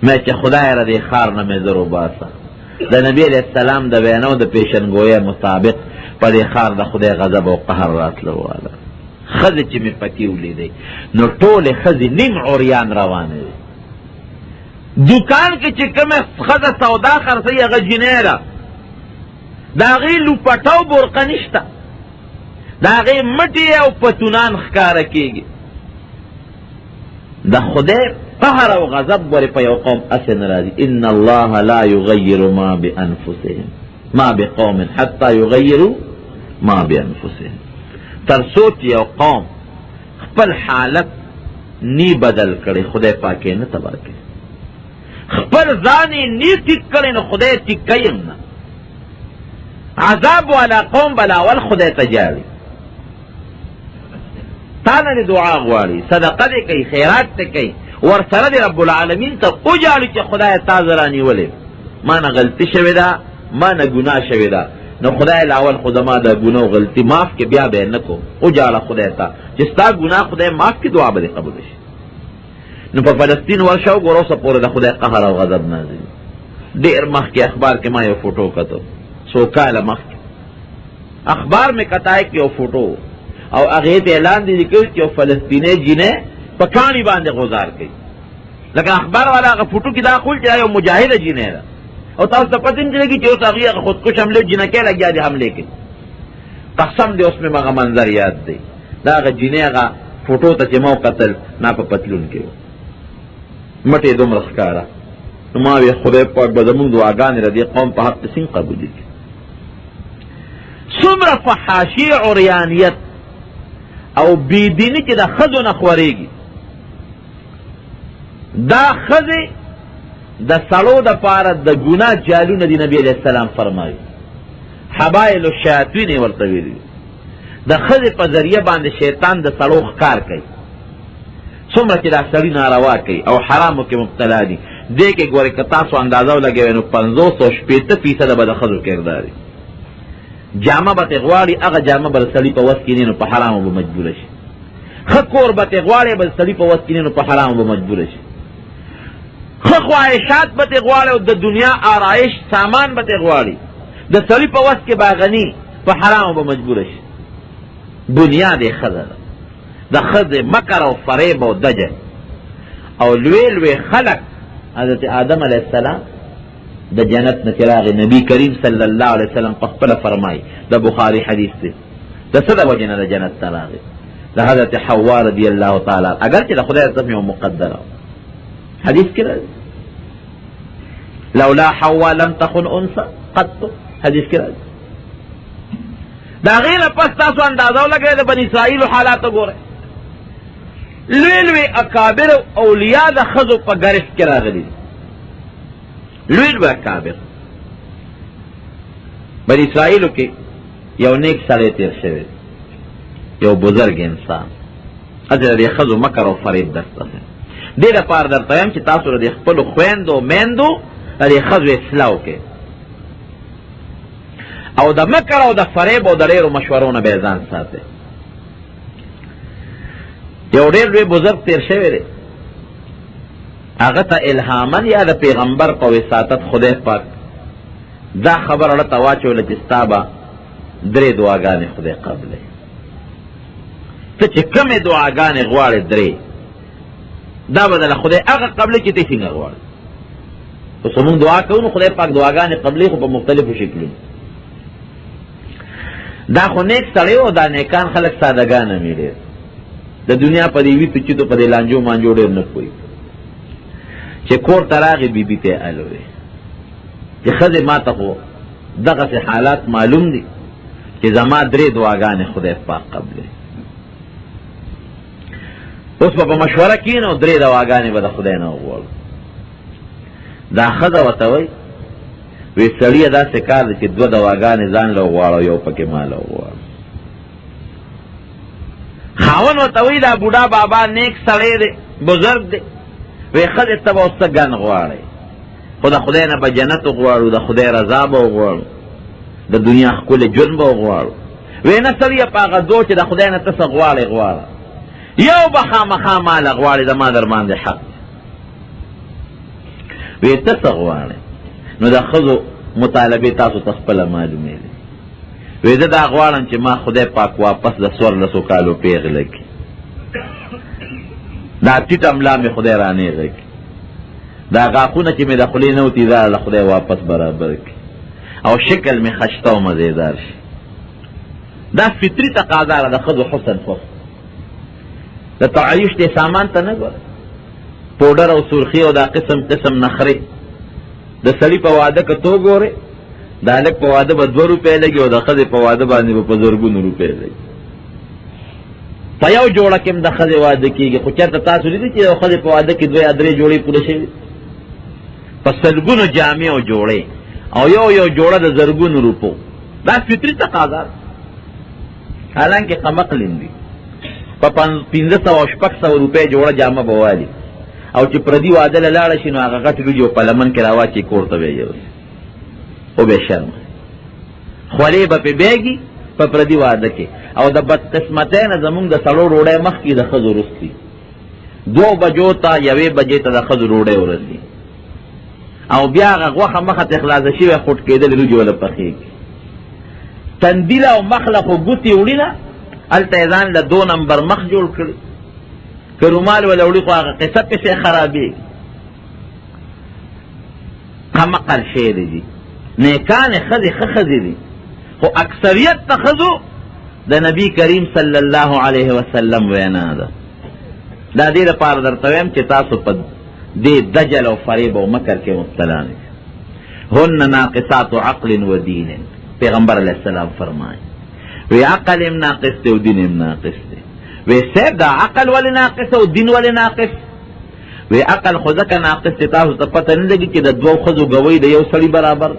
مې چې خدای را دې ښار نه مې زر وباسه د نبي علیه السلام د وینو د پیشنګویۍ مطابق په دې ښار د خدای غضب او قهر راتلو واله ښځې چې مې پکې ولیدې نو ټولې ښځې نیم عریان روانې وې دوکان کې چې کومه ښځه سودا خرڅوي هغه جینۍ ده د هغې لوپټه او برقه نشته د هغې مټې او پتونان ښکاره کېږي د خدای قهر او غضب ورې په یو قوم اسې نه راځي ان الله لا یغیر ما بانفسهم ما بقوم حتی یغیروا ما بانفسهم تر څو چې یو قوم خپل حالت نی بدل کړي خدای پاکې نه تباه کوي خپل ځان یې نی ټیک کړي نو خدای ټیک کوي نه عذاب والا قوم بلاول خدای ته جاړي تا نه دعا غواړي صدقه دې کوي خیرات دې کوي ورسره دې رب العالمین ته وجاړي چې خدای تا زه رانیولې ما نه غلطي شوې ده ما نه ګناه شوې ده نو خدای لاول خو زما د ګناه او غلطي معاف کې بیا به نه کوم وجاړه خدای ته چې ستا ګناه خدای معاف کې دعا به دې قبول شي نو په فلسطین ورشه وګوره اوسه پورې د خدای قهر او غضب نازل ډېر مخکې اخبار کې ما یو فوټو کتو څو کاله مخکې اخبار مې کتای کې یو فوټو او هغه ته اعلان دي کړ چې فلسطینی جنې په کانی باندې گزار کړي. لکه اخبار والا هغه فوټو کې دا خول چې یو مجاهد جنې ده او تاسو ته پته نه لګي چې اوس هغه خودکش حمله جنکه لګیا دي حمله کې. قسم دې اوس مې هغه منظر یاد دی، دا هغه جنې هغه فوټو ته چې مو قتل نه په پتلون کې مټې دومره ښکاره. نو ما وی خدای پاک به زمونږ دعاګانې د دې قوم په حق څنګه قبولې کړي. څومره فحاشي عریانیت او بېدیني چې د ښځو نه خورېږي. دا ښځې د سړو دپاره د ګناه جالونه دي. نبي علیه السلام فرمایي حبایل الشیاطین یې ورته ویلي، د ښځې په ذریعه باندې شیطان د سړو ښکار کوي. څومره چې دا سړي ناروا کوي او حرامو کې مبتلا دي. دې کې ګورئ که تاسو اندازه ولګوئ نو 50-60% به د ښځو کردار وي. جامه به ترې غواړي، هغه جامه به د سړي په وس کې نه نو په حرامو به مجبوره شي. ښه کور به ترې غواړي، به د سړي په وس کې نه نو په حرامو به مجبوره شي. ښه خواهشات به ترې غواړي او د دنیا آرایش سامان به ترې غواړي، د سړي په وس کې به غني، په حرامو به مجبوره شي. بنیاد یې ښځه ده، د ښځې مکر او فریب او دجل. او لوی لوی خلق حضرت آدم علیه السلام د جنت نه چې راغی، نبی کریم صلی الله علیه وسلم په خپله فرمایي، د بخاري حدیث دی، د څه د وجې نه د جنت ته راغی؟ د حضرت حوا رضی الله تعالی، اگر چې د خدای طرف یو مقدره حدیث کې راځي لولا حوا لم تخن انثى قط، حدیث کې راځي. دا غیر پس تاسو اندازه ولګئ د بني اسرائیل حالات وګورئ. لوی لوی اکابر اولیاء د ښځو په ګرفت کې راغلي، لوی لوی اکابر. بني اسرائیلو کې یو نیک سړی تیر شوی، یو بزرگ انسان. اجل د ښځو مکر او فریب درته دې لپاره درته یم چې تاسو د خپلو خویندو میندو د ښځو اصلاح وکړئ او د مکر او د فریب او د ډېرو مشورو نه به یې ځان ساتئ. یو ډېر لوی بزرگ تیر شوی دی، هغه ته الهامن یا د پیغمبر په وساطت خدای پاک دا خبر اړه ته واچوله چې ستا به 3 دعاګانې خدای قبلوي. ته چې کومې دعاګانې غواړې 3 دا به دله خدای هغه قبلوي چې ته څنګه غواړې. اوس موږ دعا کوو نو خدای پاک دعاګانې قبلوي خو په مختلفو شکلونو. دا خو نیک سړی و، دا نیکان خلک سادهګانه مې ډېر د دنیا په دې وي پچیتو په دې لانجو مانجو ډېر نه پوهېږي. چې کور ته راغی بیبي ته یې الوې چې ښځې ما ته خو دغسې حالات معلوم دي چې زما 3 دعاګانې خدای پاک قبلوي. اوس به په مشوره کښېنو 3 دعاګانې به د خدای نه وغواړو. دا ښځه ورته وایي وی سړیه داسې کار دی چې 2 دواګانې ځان له وغواړو، یو پکې ما له وغواړو. خاوند ورته وایي دا بوډا بابا نیک سړی دی، بزرگ دی، وی ښځې ته به اوس څه ګن غواړئ؟ خو د خدای نه به جنت وغواړو، د خدای رضا به وغواړو، د دنیا ښکلی ژوند به وغواړو. وی نه سړیه په هغه دو چې د خدای نه ته څه غواړئ غواړه، یو به خامخا ماله غواړې، زما در باندې حق دی. وی ته څه غواړې؟ نو د ښځو مطالبې تاسو ته خپله معلومې دي. وی زه دا غواړم چې ما خدای پاک واپس د 1400 کالو پیغله کړي، دا ټیټه ملا مې خدای رانیغه کړي، دا غاښونه چې مې د خولې نه وتي دا له خدای واپس برابر کړي، او شکل مې خشته او مزېدار شي. دا فطري تقاضا ده د ښځو حسن فحسن. د تعایش دې سامان ته نه ګوره، پوډر او سرخي او دا قسم قسم نخرې. د سړي په واده که تو ګورې د هلک په واده به 2 روپۍ لګي او د ښځې په واده باندې به په زرګونو روپۍ لګي. په یو جوړه کې هم د ښځې واده کېږي، خو چېرته تاسو لیدي چې یو ښځې په واده کې 2 یا 3 جوړې پوره شوي؟ په سلګونو جامې او جوړې او یو جوړه د زرګونو روپو. دا فطري تقاضا ده، حالانکې قمقلین دي. په 500 او 600 روپۍ جوړه جامه به والي، او چې پردي واده له لاړه شي نو هغه غټ ویډیو په لمن کې راواچي کور ته به یې یوسي، او بې شرمه خولې به پې بیږي په پردي واده کې. او د بدقسمتۍ نه زمونږ د سړو ډوډۍ مخکې د ښځو وروستي 2 بجو ته 1 بجې ته د ښځو ډوډۍ ورسي، او بیا هغه غوښه مخه ته خلاصه شوې خوټ کېدلې روجې وله پخېږي. تندیله او مخله خو ګوتې وړي نه، هلته یې ځان له 2 نمبر مخ جوړ کړي، که رومال ولوړي خو هغه قصه پسې خرابېږي. کمقل شی دی جي، نیکانې ښځې ښه ښځې دي، خو اکثریت ته ښځو د نبی کریم صلی الله علیه وسلم وینا ده. دا دې لپاره درته وایم چې تاسو په دې دجل او فریب او مکر کې مبتلا نه هن ناقصات عقل و دین. پیغمبر علیہ السلام فرمائے وی عقل ام ناقص تے و دین ام ناقص تے. وی سیب دا عقل والی ناقص و دین والی ناقص. وی عقل خوزکا ناقص تے تاسو تا پتہ نہیں لگی کہ دا 2 خزو گوئی دا یو سڑی برابر،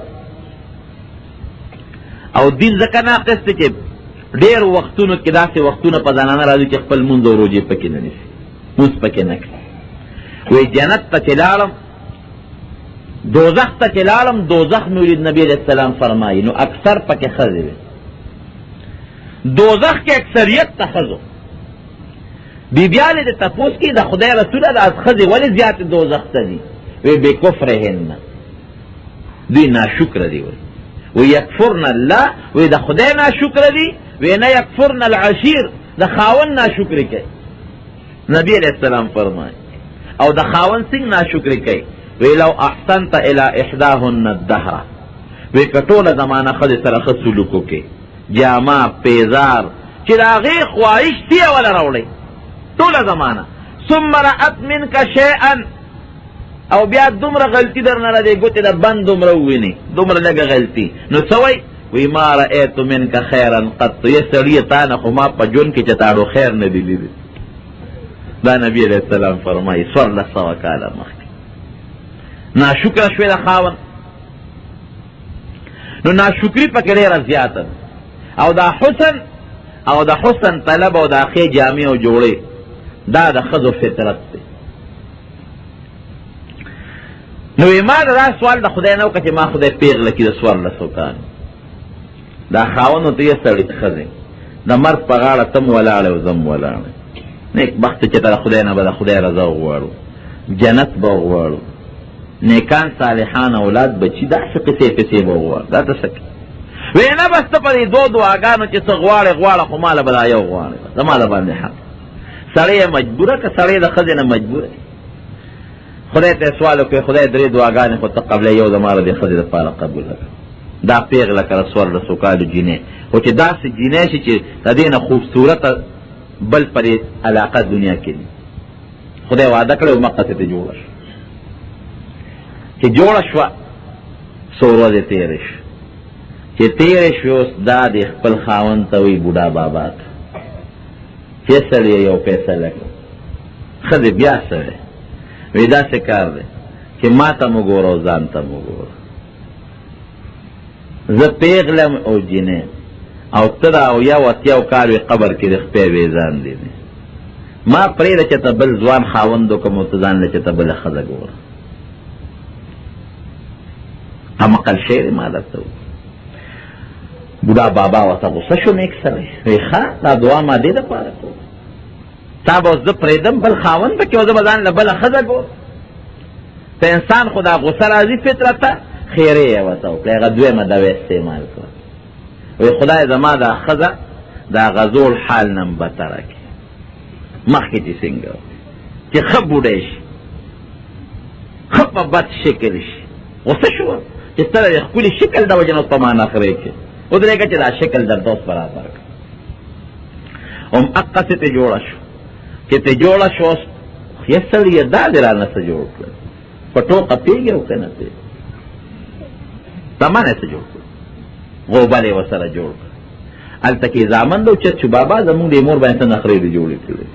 او دین زکا ناقص تے کہ ډیر وختونو کې داسې وختونه په زنانه راځي چې خپل مونځ او روژې پکې نه نیسي، مونځ پکې نه کوي. وی جنت ته چې لاړم، دوزخ ته چې لاړم، دوزخ مې ولید نبی علیہ السلام فرمایي نو اکثر پکې ښځې وي. دوزخ کې اکثریت ته ښځو. بیبیانې د تپوس کې د خدای رسوله د ښځې ولې زیاتې دوزخ ته دي؟ وی بې کفرهن، دوی ناشکره دي. وی یکفرن الله، وی د خدای ناشکره دي، وی نه یکفرن العشیر، د خاون ناشکری کوي. نبی علیہ السلام فرمایي او د خاون څنګه ناشکری کوي؟ وی لو احسنت الى احداهن الدهر، وی کټوله زمانه ښځې سره ښه سلوک وکړي، جامه پیزار چې د هغې خواهش دی وله راوړئ ټوله زمانه. ثم رأت منک شیئا، او بیا دومره غلطي در نه لدې ګوتې د بند دومره وویني، دومره لږه غلطي، نو څه وی؟ وی ما رأیت منک خیرا قط، یې سړیه تا نه خو ما په ژوند کې چې تاړو خیر نه دی لیدلی. دا نبی علیہ السلام فرمایي 1400 کاله مخکې. ناشکره شوې د خاون، نو ناشکري پکې ډېره زیاته ده. او دا حسن او د حسن طلب او د ښې جامې او جوړې دا د ښځو فطرت دی. نو ما دا سوال د خدای نه وکړه چې ما خدای پیغله کړي د 1400 کالو. دا خاوندو ته یې سړی ښځې د مرګ په غاړه تم ولاړې او زم ولاړې. نیک بخت چې ته د خدای نه به د خدای رضا وغواړو، جنت به وغواړو، نیکان صالحان اولاد بچي، داسې قصې پسې به وغواړو. دا ته څه کوي؟ وی نه بس ته په دې 2 دعاګانو چې څه غواړې غواړه، خو ماله به دا یو غواړې، زما د باندې حق. سړی یې مجبوره که سړی د ښځې نه مجبوره؟ خدای ته سوال وکړي خدای 3 دعاګانې خو ته قبله یو زما د ښځې دپاره قبوله کړه. دا پیغله کړه 1400 کالو جینۍ، خو چې داسې جینۍ شي چې د دې نه خوبصورته بل پرې علاقه دنیا کې دي. خدای وعده کړی او مقصد ته جوړه شوه، چې جوړه شوه څو ورځې تېرې شوه، چې تېرې شوې اوس دا د خپل خاوند ته وایي بوډا بابا ته چې سړی یو فیصله کړه. ښځې بیا سړی وی داسې کار دی چې ما ته مو ګوره او ځان ته مو ګوره، زه پیغلم او جینۍ او ته دا 80 کال وي قبر کې د خپې ویزان دی. ما پرېږده چې ته بل ځوان خاوند وکړم او ته ځان له چې ته بله ښځه ګوره. همقل شی دی ما درته وکړو. بوډا بابا ورته غوسه شو نیک سړی، وی ښه دا دعا ما دې دپاره کوم، تا به اوس زه پرېږدم بل خاوند پکې او زه به ځان له بله ښځه ګورم. په انسان خو دا غوسه راځي فطرته، خیرې یې ورته وکړه، هغه دویمه دوا استعمال کړه. وی خدای زما دا ښځه دا غزول حال نم بتره کړي، مخکې چې څنګه چې ښه بوډۍ شي، ښه په بد شکل شي. غوسه شوه چې ته د ښکلي شکل د وجې نه په ما نخرې کړې، ودرېږه چې دا شکل درته اوس برابر کړه. همقسې ته جوړه شو چې ته جوړه شو، اوس یې سړیه دا دې رانه څه جوړ کړه، په ټوقه پېږې او که نه پېږې، زمانه څه جوړ کړه، غوبل یې ورسره جوړ کړه. هلته کې زامن ده اوچت شو، بابا زمونږ د مور باندې څه نخرې دې جوړې کړې،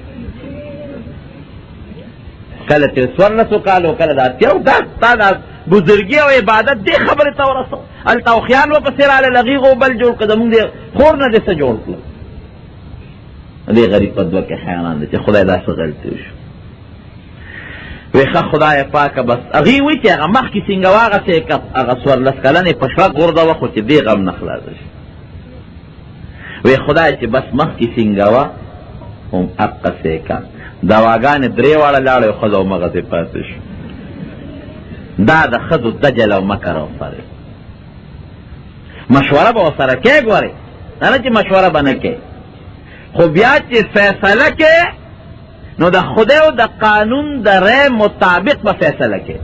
کله چې 1400 کال او کله د 80. دا تا دا بزرګي او عبادت دې خبرې ته ورسو. هلته اوښیان ورپسې راغله، لغې غوبل جوړ کړه، زمونږ د خور نه دې څه جوړ کړه. دې غریب په دوه کې حیران دی چې خدای دا څه غلطي وشو. وی ښه خدای پاکه بس هغې وایي چې هغه مخکې څنګه واغسې هغه 14 کلنې په شپه غورده وه، خو چې دې غم نه خلاصه شي. وی خدای چې بس مخکې څنګه وه هم هغسې که دواګانې 3 واړه لاړې او ښځه همغسې پاتې شو. دا د ښځو دجل او مکر او فریب. مشوره به ورسره کوې، ګورې دا نه چې مشوره به نه کوې، خو بیا چې فیصله کې نو د خدای او د قانون د رأی مطابق به فیصله کې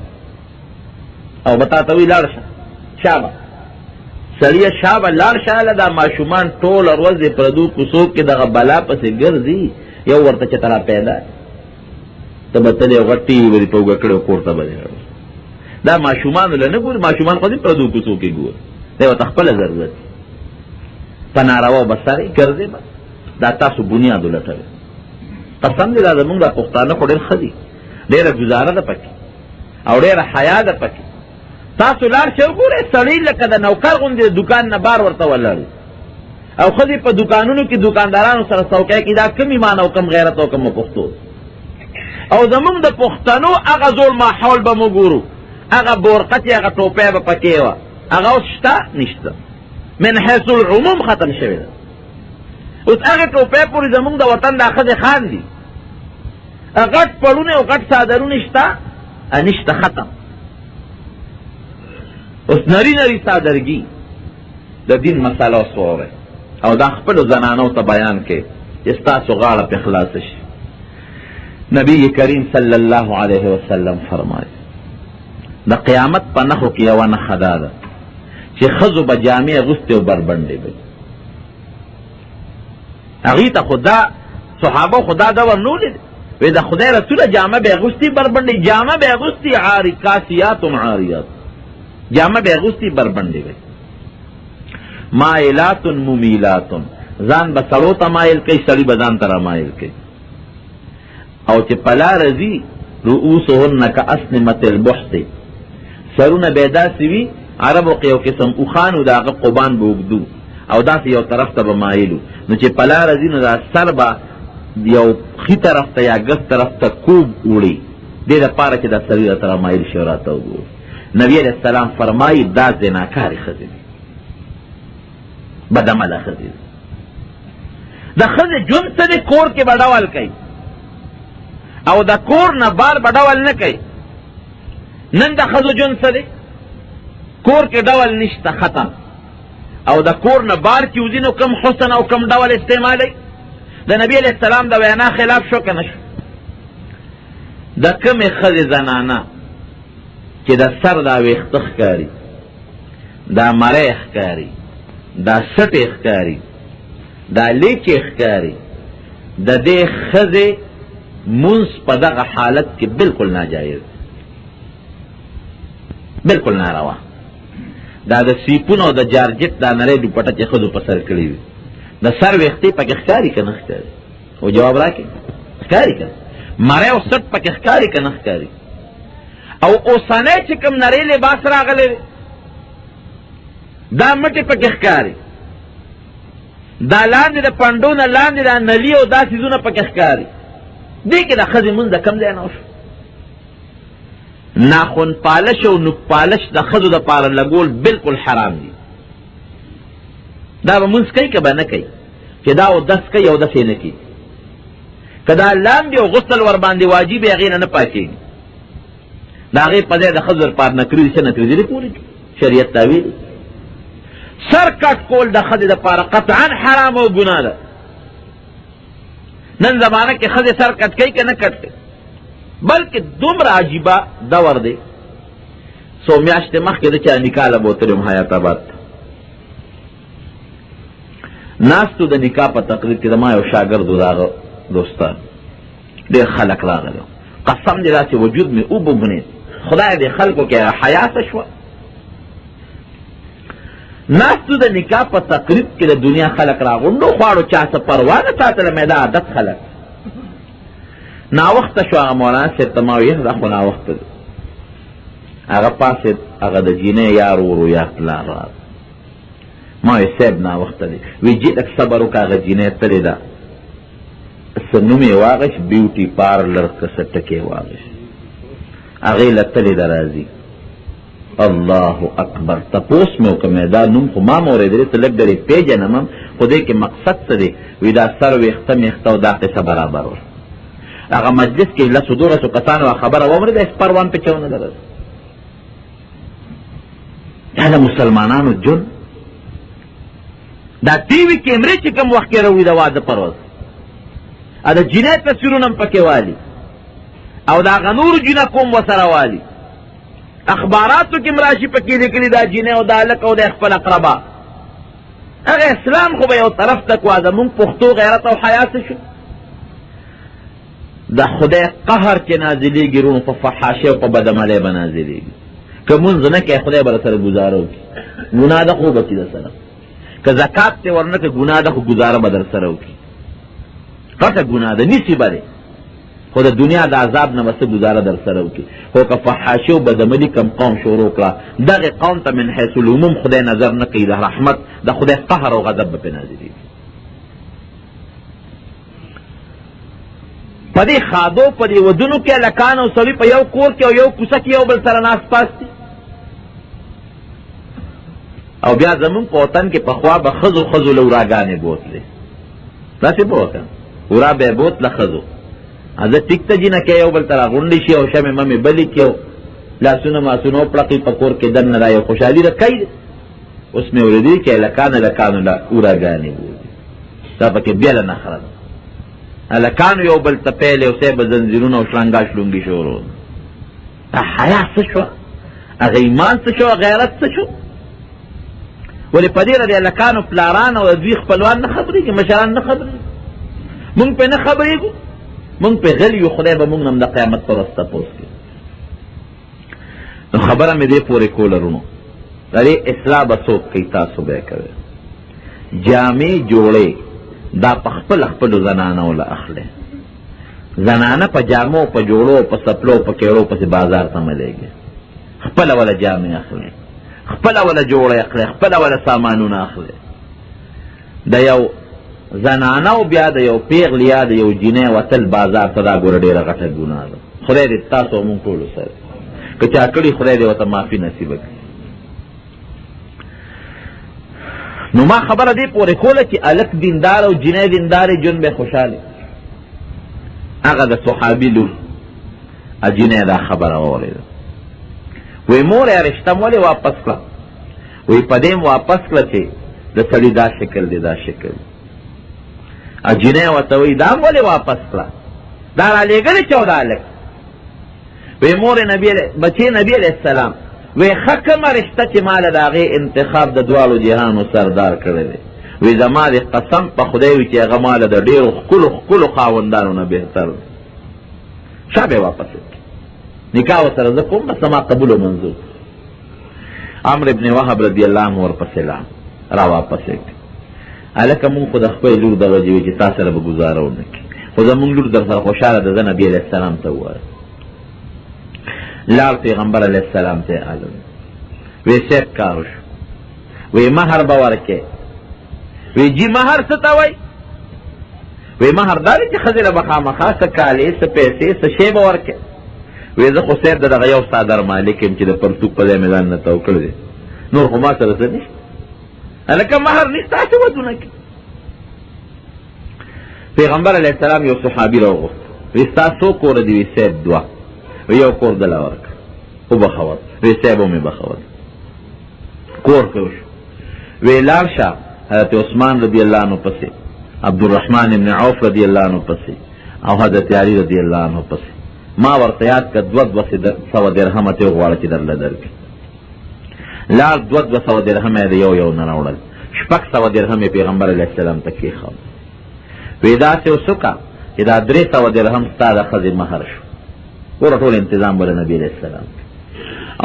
او بتا ته وی لاړ شه شابه سړیه شابه لاړ شه له دا ماشومان ټول ورځ پردو کوڅو کې دغه بلا پسې ګرځي یو ورته چې ترا پیدا ته به تلې غټي وری په وګړو کوړه به دا ماشومان له نه ګور ماشومان خو دې پردو کوڅو کې ګور دا تخپل ضرورت په ناروا بساري ګرځي دا تاسو بنیاد ولټوي قسم دې دا زمونږ د پښتانه خو ډېر ښه دي ډېره ګزاره ده پکې او ډېره حیا ده پکې تاسو لاړ شئ وګورئ سړی لکه د نوکر غوندې د دوکان نه بار ورته ولاړ او ښځې په دوکانونو کې دوکاندارانو سره څوکۍ کې دا کم ایمان او کم غیرت او کم پښتو او زمونږ د پښتنو هغه زوړ ماحول به مو ګورو هغه بورقتې هغه ټوپۍ به پکې وه هغه اوس شته نشته من حیث العموم ختم شوې ده اوس هغه ټوپۍ پورې زمونږ د وطن دا ښځې خاندي غټ پړونه او غټ څادرونه شته نشته ختم اوس نری نری څادرګي د دین مسله اوس واورئ او دا خپلو زنانو ته بیان کې چې ستاسو غاړه پې خلاصه شي نبی کریم صلی الله علیه وسلم فرمایي د قیامت په نښو کې یوه نښه دا ده چې ښځو به جامې اغوستې او بربنډې به هغې ته خو دا صحابه خو دا دور نه ولید وی د خدای رسوله جامه به اغوستې بربنډې جامه به اغوستې کاسیات عاریات جامه به اغوستې بربنډې به مائلات ممیلات ځان به سړو ته مایل کوي سړي به ځان ته رامایل کوي او چې پلا رځي رؤوسهن کاسنمة البحث سرونه به داسې وي عربو کې یو قسم اوښانو د هغه قبان به اوږدو او داسې یو طرف ته به مایلو نو چې پلا رځي نو دا سر به یو ښي طرف ته یا ګس طرف ته کوب وړي دې دپاره چې دا سړي راته رامایل شي او راته وګوري نبي علیه السلام فرمایي دا زناکارې ښځې دي بدعمله ښځې دي د ښځې ژوند څه دی کور کې به ډول کوي او د کور نه بار به ډول نه کوي نن د ښځو ژوند څه دی کور کې ډول نشته ختم او د کور نه بار چې وځي نو کم حسن او کم ډول استعمالوي د نبي علیه السلام د وینا خلاف شو که نه شو د کمې ښځې زنانه چې د سر دا ویښته ښکاري دا مری ښکاري دا سټې ښکاري دا لیچې ښکاري د دې ښځې منځ په دغه حالت کې بالکل ناجایز بالکل ناروا دا د سیپونو او د جارجت دا نری دوپټه چې ښځو په سر کړي وي د سر ویښتې پکې ښکاري که نه ښکاري او جواب راکړي ښکاري که مری او سټ پکې ښکاري که نه ښکاري او اوسنی چې کوم نری لباس راغلی دی دا مټې پکې ښکاري دا لاندې د پنډو نه لاندې دا نلي او دا څیزونه پکې ښکاري دې کې د ښځې مونځ د کم ځای نه وشو ناخن پالش او نوک پالش د ښځو دپاره لګول بالکل حرام دي دا به مونځ کوي که به نه کوي چې دا اودس کوي او داسې نه کوي که دا لاندې او غسل ورباندې واجب یې هغې نه نه پاکېږي د هغې په ځای د ښځو دپاره نکري دي څه نکري دي پورې شریعت تاویل سر کټ کول د ښځې دپاره قطعا حرام او ګناه ده نن زمانه کې ښځې سر کټ کوي که نه کټ کوي بلکې دومره عجیبه دور دی څو میاشتې مخکې د چا نکاح له بوتلی وم حیات آباد ته ناستو د نکاح په تقریر کې زما یو شاګرد و د هغه دوستان ډېر خلک راغلی قسم دې داسې وجود مې وبوبنېد خدای دې خلکو کې حیا څه شوه ناستو د نکاح په تقریب کې د دنیا خلک راغونډو خواړو چا څه پروا نه ساتله مې دا عادت خلک ناوخته شو هغه مولانا صاحب ته ما ویل دا خو ناوخته دی هغه پاسېد هغه د جینۍ یار ورو یا پلار راغی ما وی صاحب ناوخته دی وی جي لږ صبر وکړه هغه جینۍ تلې ده څه نوم یې واغېست بیوټي پارلر که څه ټکې واغېست هغې له تلې ده راځي الله اکبر تپوس مې وکړه دا نوم خو ما م اورېدلی ته لږ ډېرې پېژنم هم خو دې کې مقصد څه دی وی دا سر ویښته مېښته او دا قصه برابر وه هغه مجلس کې لسو دولسو کسانو خبره واورېده سپروان پې چونه لرل دا د مسلمانانو جون دا ټي وي کیمرې چې کوم وخت کې راوي د واده پر ورځ ا د جنې تصویرونه هم پکې والي او دا غنور جنه کوم وسره والي اخباراتو کې مراشي پکې لیکلي دا جنې او دا هلک او د خپل اقربا هغه اسلام خو به یو طرف ته کوا زمونږ پښتو غیرت او حیا څه شو د خدای قهر چې نازلېږي رونو په فحاشۍ او په بدعملۍ به نازلېږي که مونځ نه کوې خدای به سره ګزاره وکړي ګناه ده خو به کړي در سره که زکات ته ورنه که ګناه ده خو ګزاره به در سره وکړي غټه ګناه ده نیسي به دی خو د دنیا د عذاب نه به څه ګزاره در سره وکړي خو که فحاشي او بدعملي کم قوم شروع کړه دغې قوم ته من حیث العموم خدای نظر نه کوي د رحمت د خدای قهر او غضب به پرې نازلېږي په دې خادو په دې ودونو کې هلکان او سړي په یو کور کې او یو کوڅه کې یو بل سره ناست پاست دي او بیا زمونږ په وطن کې پخوا به ښځو له وراګانې بوتلې داسې به وکړه ورا به یې بوتله ښځو زه ټیک ته جینکې یو بل ته راغونډې شي او شمې ممې بلې کړي او لاسونه ماسونه وپړقي په کور کې دننه را یو خوشحالي رکوي اوس مې اورېدي چې هلکانو له وراګانې بوتلې دا پکې بېله نخره ده هلکانو یو بل ته پیل یو سی به زنځیرونه او شلنګا شلونګي شروع دا حیا څه شوه هغه ایمان څه شو غیرت څه شو ولې په دې د هلکانو پلاران او دوی خپلوان نه خبرېږي مشران نه خبرېږي مونږ پې نه خبرېږو مونږ پې غلي یو خدای به مونږ نه هم د قیامت په ورځ تپوس کوي نو خبره مې دې پورې کوله رونو د دې اصلاح به څوک کوي تاسو به یې کوئ جامې جوړې دا په خپلو زنانو له اخلي زنانه په جامو په جوړو په سپلو په کېړو پسې بازار ته ملېږي خپله وله جامې اخلي خپله وله جوړې اخلي خپله وله سامانونه اخلي د یو زنانه او بیا د یو پیغلې یا د یو جینۍ وتل بازار ته دا ګوره ډېره غټه ګناه ده خدای دې تاسو او مونږ ټولو سره که چا کړي خدای دې ورته معافي نصیبه کړي نو ما خبره دې پورې کوله چې الک دیندار او جنۍ دیندارې ژوند به خوشحاله هغه د صحابي لور جنۍ دا خبره واورېده وی مور یې رشته م ولې واپس کړه وی په دې م واپس کړه چې د سړي دا شکل دی دا شکل جنۍ ورته وی دا م ولې واپس کړه دا رالېږلې چې او دا هلک وی مور بچې نبي علیه السلام وی ښه کومه رشته چې ما له د هغې انتخاب د دواړو جهانو سردار کړی دی وی زما د قسم په خدای وي چې هغه ما له د ډېرو ښکلو خاوندانو نه بهتر دی شا به یې واپس وکړي نکاح ورسره زه کوم بس زما قبول و منظور عمرو ابن وهب رضی الله عنه ورپسې را واپس یې کړي هلکه مونږ خو د خپلې لور د وجې وي چې تا سره به ګزاره ونه کړي خو زمونږ لور در سره خوشحاله ده زه نبي علیه السلام ته ووایه لال پیغمبر علیہ السلام ته عالم وی سیب کارو شو وی مہر به ورکې وی جی مہر څه ته وایي وی مہر دا دی چې ښځې له به خامخا څه کالې څه پیسې څه شی به ورکې وی زه خو صاحب د دغه یو څادر مالک یم چې د پرتوګ په ځای مې ځان نه تو کړی دی نور خو ما سره څه نشته هلکه مہر نشته هسې ودونه کړي پیغمبر علیه السلام یو صحابي راوغوښت وی ستا څو کوره دي وی صاحب دوه یو کور دله ورکړه او بخوت وی صاحب مې بخوت کور کې وشو وی لاړ شه حضرت عثمان رضی الله عنه پسې عبدالرحمن ابن عوف رضی الله عنه پسې او حضرت علی رضی الله عنه پسې ما ورته یاد کړه 200 درهمه ته غواړه چې درله درکړي لاړ 200 درهمه یې د یو نه راوړل 600 درهمه پیغمبر علیه السلام ته کېښود وی داسې وسوکه چې دا 300 درهم ستا د ښځې مهر شو ګوره ټول انتظام به د نبي علیه السلام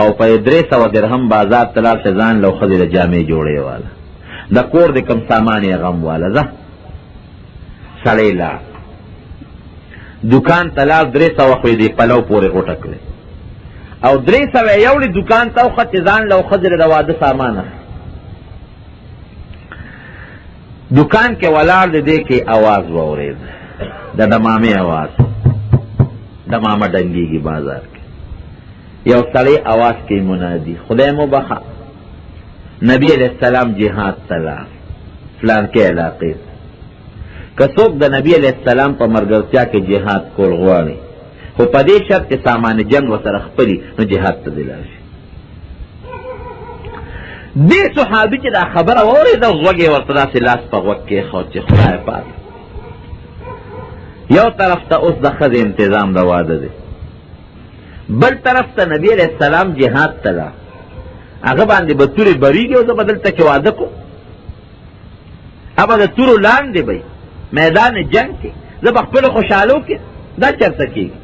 او په 300 درهم بازار ته لاړ شه ځان له ښځې د جامې جوړې واله د کور د کم سامان یې غم واله ځه سړی لاړ دکان ته لاړ 300 خو یې د پلو پورې غوټه کړې او 300 یې یوړې دکان ته وخت چې ځان له ښځې د واده سامان دکان کې ولاړ د دې کې اواز واورېد د دمامې اواز دمامه ډنګېږي بازار کې یو سړی اواز کوي منادي خدای مو بخه نبی علیہ السلام جهاد ته لاړ فلانکې علاقې که څوک د نبی علیہ السلام په ملګرتیا کې جهاد کول غواړي خو په دې شرط چې سامان جنګ ورسره خپلي نو جهاد ته دې لاړ شي دې صحابي چې دا خبره واورېده غوږ یې ورته داسې لاس په غوږ کېښود چې خدای پاک یو طرف ته اوس د ښځې انتظام د واده دی، بل طرف ته نبی علیہ السلام جهاد ته لا هغه باندې به تورې بریږي او زه به دلته کې واده کو، هغه د تورو لاندې به میدان جنگ کې زه به خپلو خوشحالو کې دا چرته کېږي.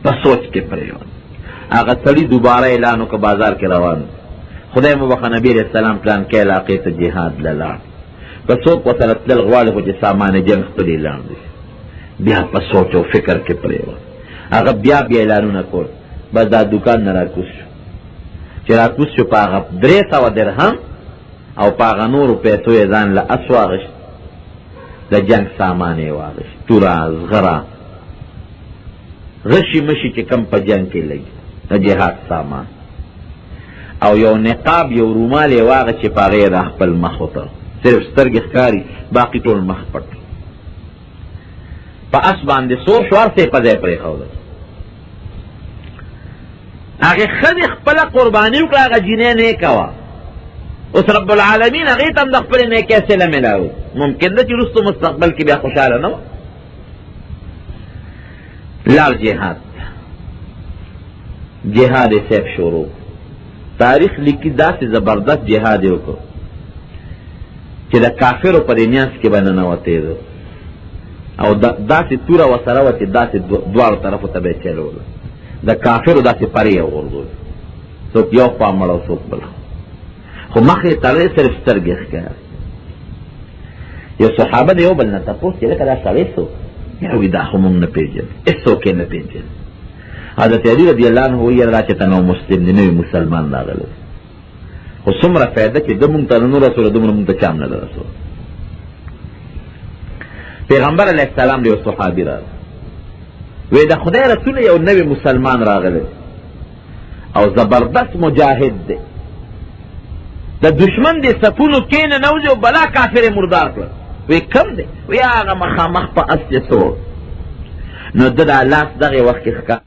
په سوچ کې پرېوت هغه سړي دوباره اعلان وکړه بازار کې روان، خدای مو بخښه نبی علیہ السلام پلان کې علاقې ته جهاد له لاړ، که څوک ورسره تلل غواړي خو چې سامان جنگ خپل اعلان دی. بیا په سوچ او فکر کې پرېوت، هغه بیا اعلانونه کول، بس دا دوکان نه راکوز شو، چې راکوز شو په هغه 300 درهم او په هغه نورو پیسو یې ځان له اس واغشت، د جنگ سامان یې واغشت، توره زغره غشي مشي چې کم په جنگ کې لګي د جهاد سامان، او یو نقاب یو رومال یې واغشت چې په هغه یې د خپل مخ وتړ، صرف سترګې ښکاري باقي ټول مخ پټ. په اس باندې سور شوار سې په ځای پرېښودل، هغې ښځې خپله قرباني وکړه، هغه جینۍ نیکه وه، اوس رب العالمین هغې ته هم د خپلې نیکۍ صله میلاوي، ممکن ده چې وروستو مستقبل کې بیا خوشحاله نه وه. لاړ جهاد، جهاد یې صاحب شروع، تاریخ لیکي داسې زبردست جهاد یې وکړ چې د کافرو په دې میانځ کې به ننوتېده، او داسې توره ورسره وه چې داسې دواړو طرفو ته به یې چلوله، د کافرو داسې پرې یې وغورځول، څوک یو خوا مړ او څوک بل، خو مخ یې تړلی صرف سترګې ښکاري. یو صحابه د یو بل نه تپوس چې لکه دا سړی څوک، یا وایي دا خو مونږ نه پېژنو، هېڅوک یې نه پېژني. حضرت علی رضی الله عنه وایي یاره دا چې ته نو مسلم دی، نوی مسلمان راغلی، خو څومره فایده چې ده مونږ ته نه رسوله دومره مونږ ته چا هم نه ده رسوله. پیغمبر علیه السلام له یو صحابي راغی، وی د خدای رسول یو نوی مسلمان راغلی او زبردست مجاهد دی، د دشمن دی صفونو کې نه نوځي او بلا کافر مردار کړ. وی کم دی؟ وی هغه مخامخ په اس یې سوړ، نو ده د لاس دغې وخت کې ښکار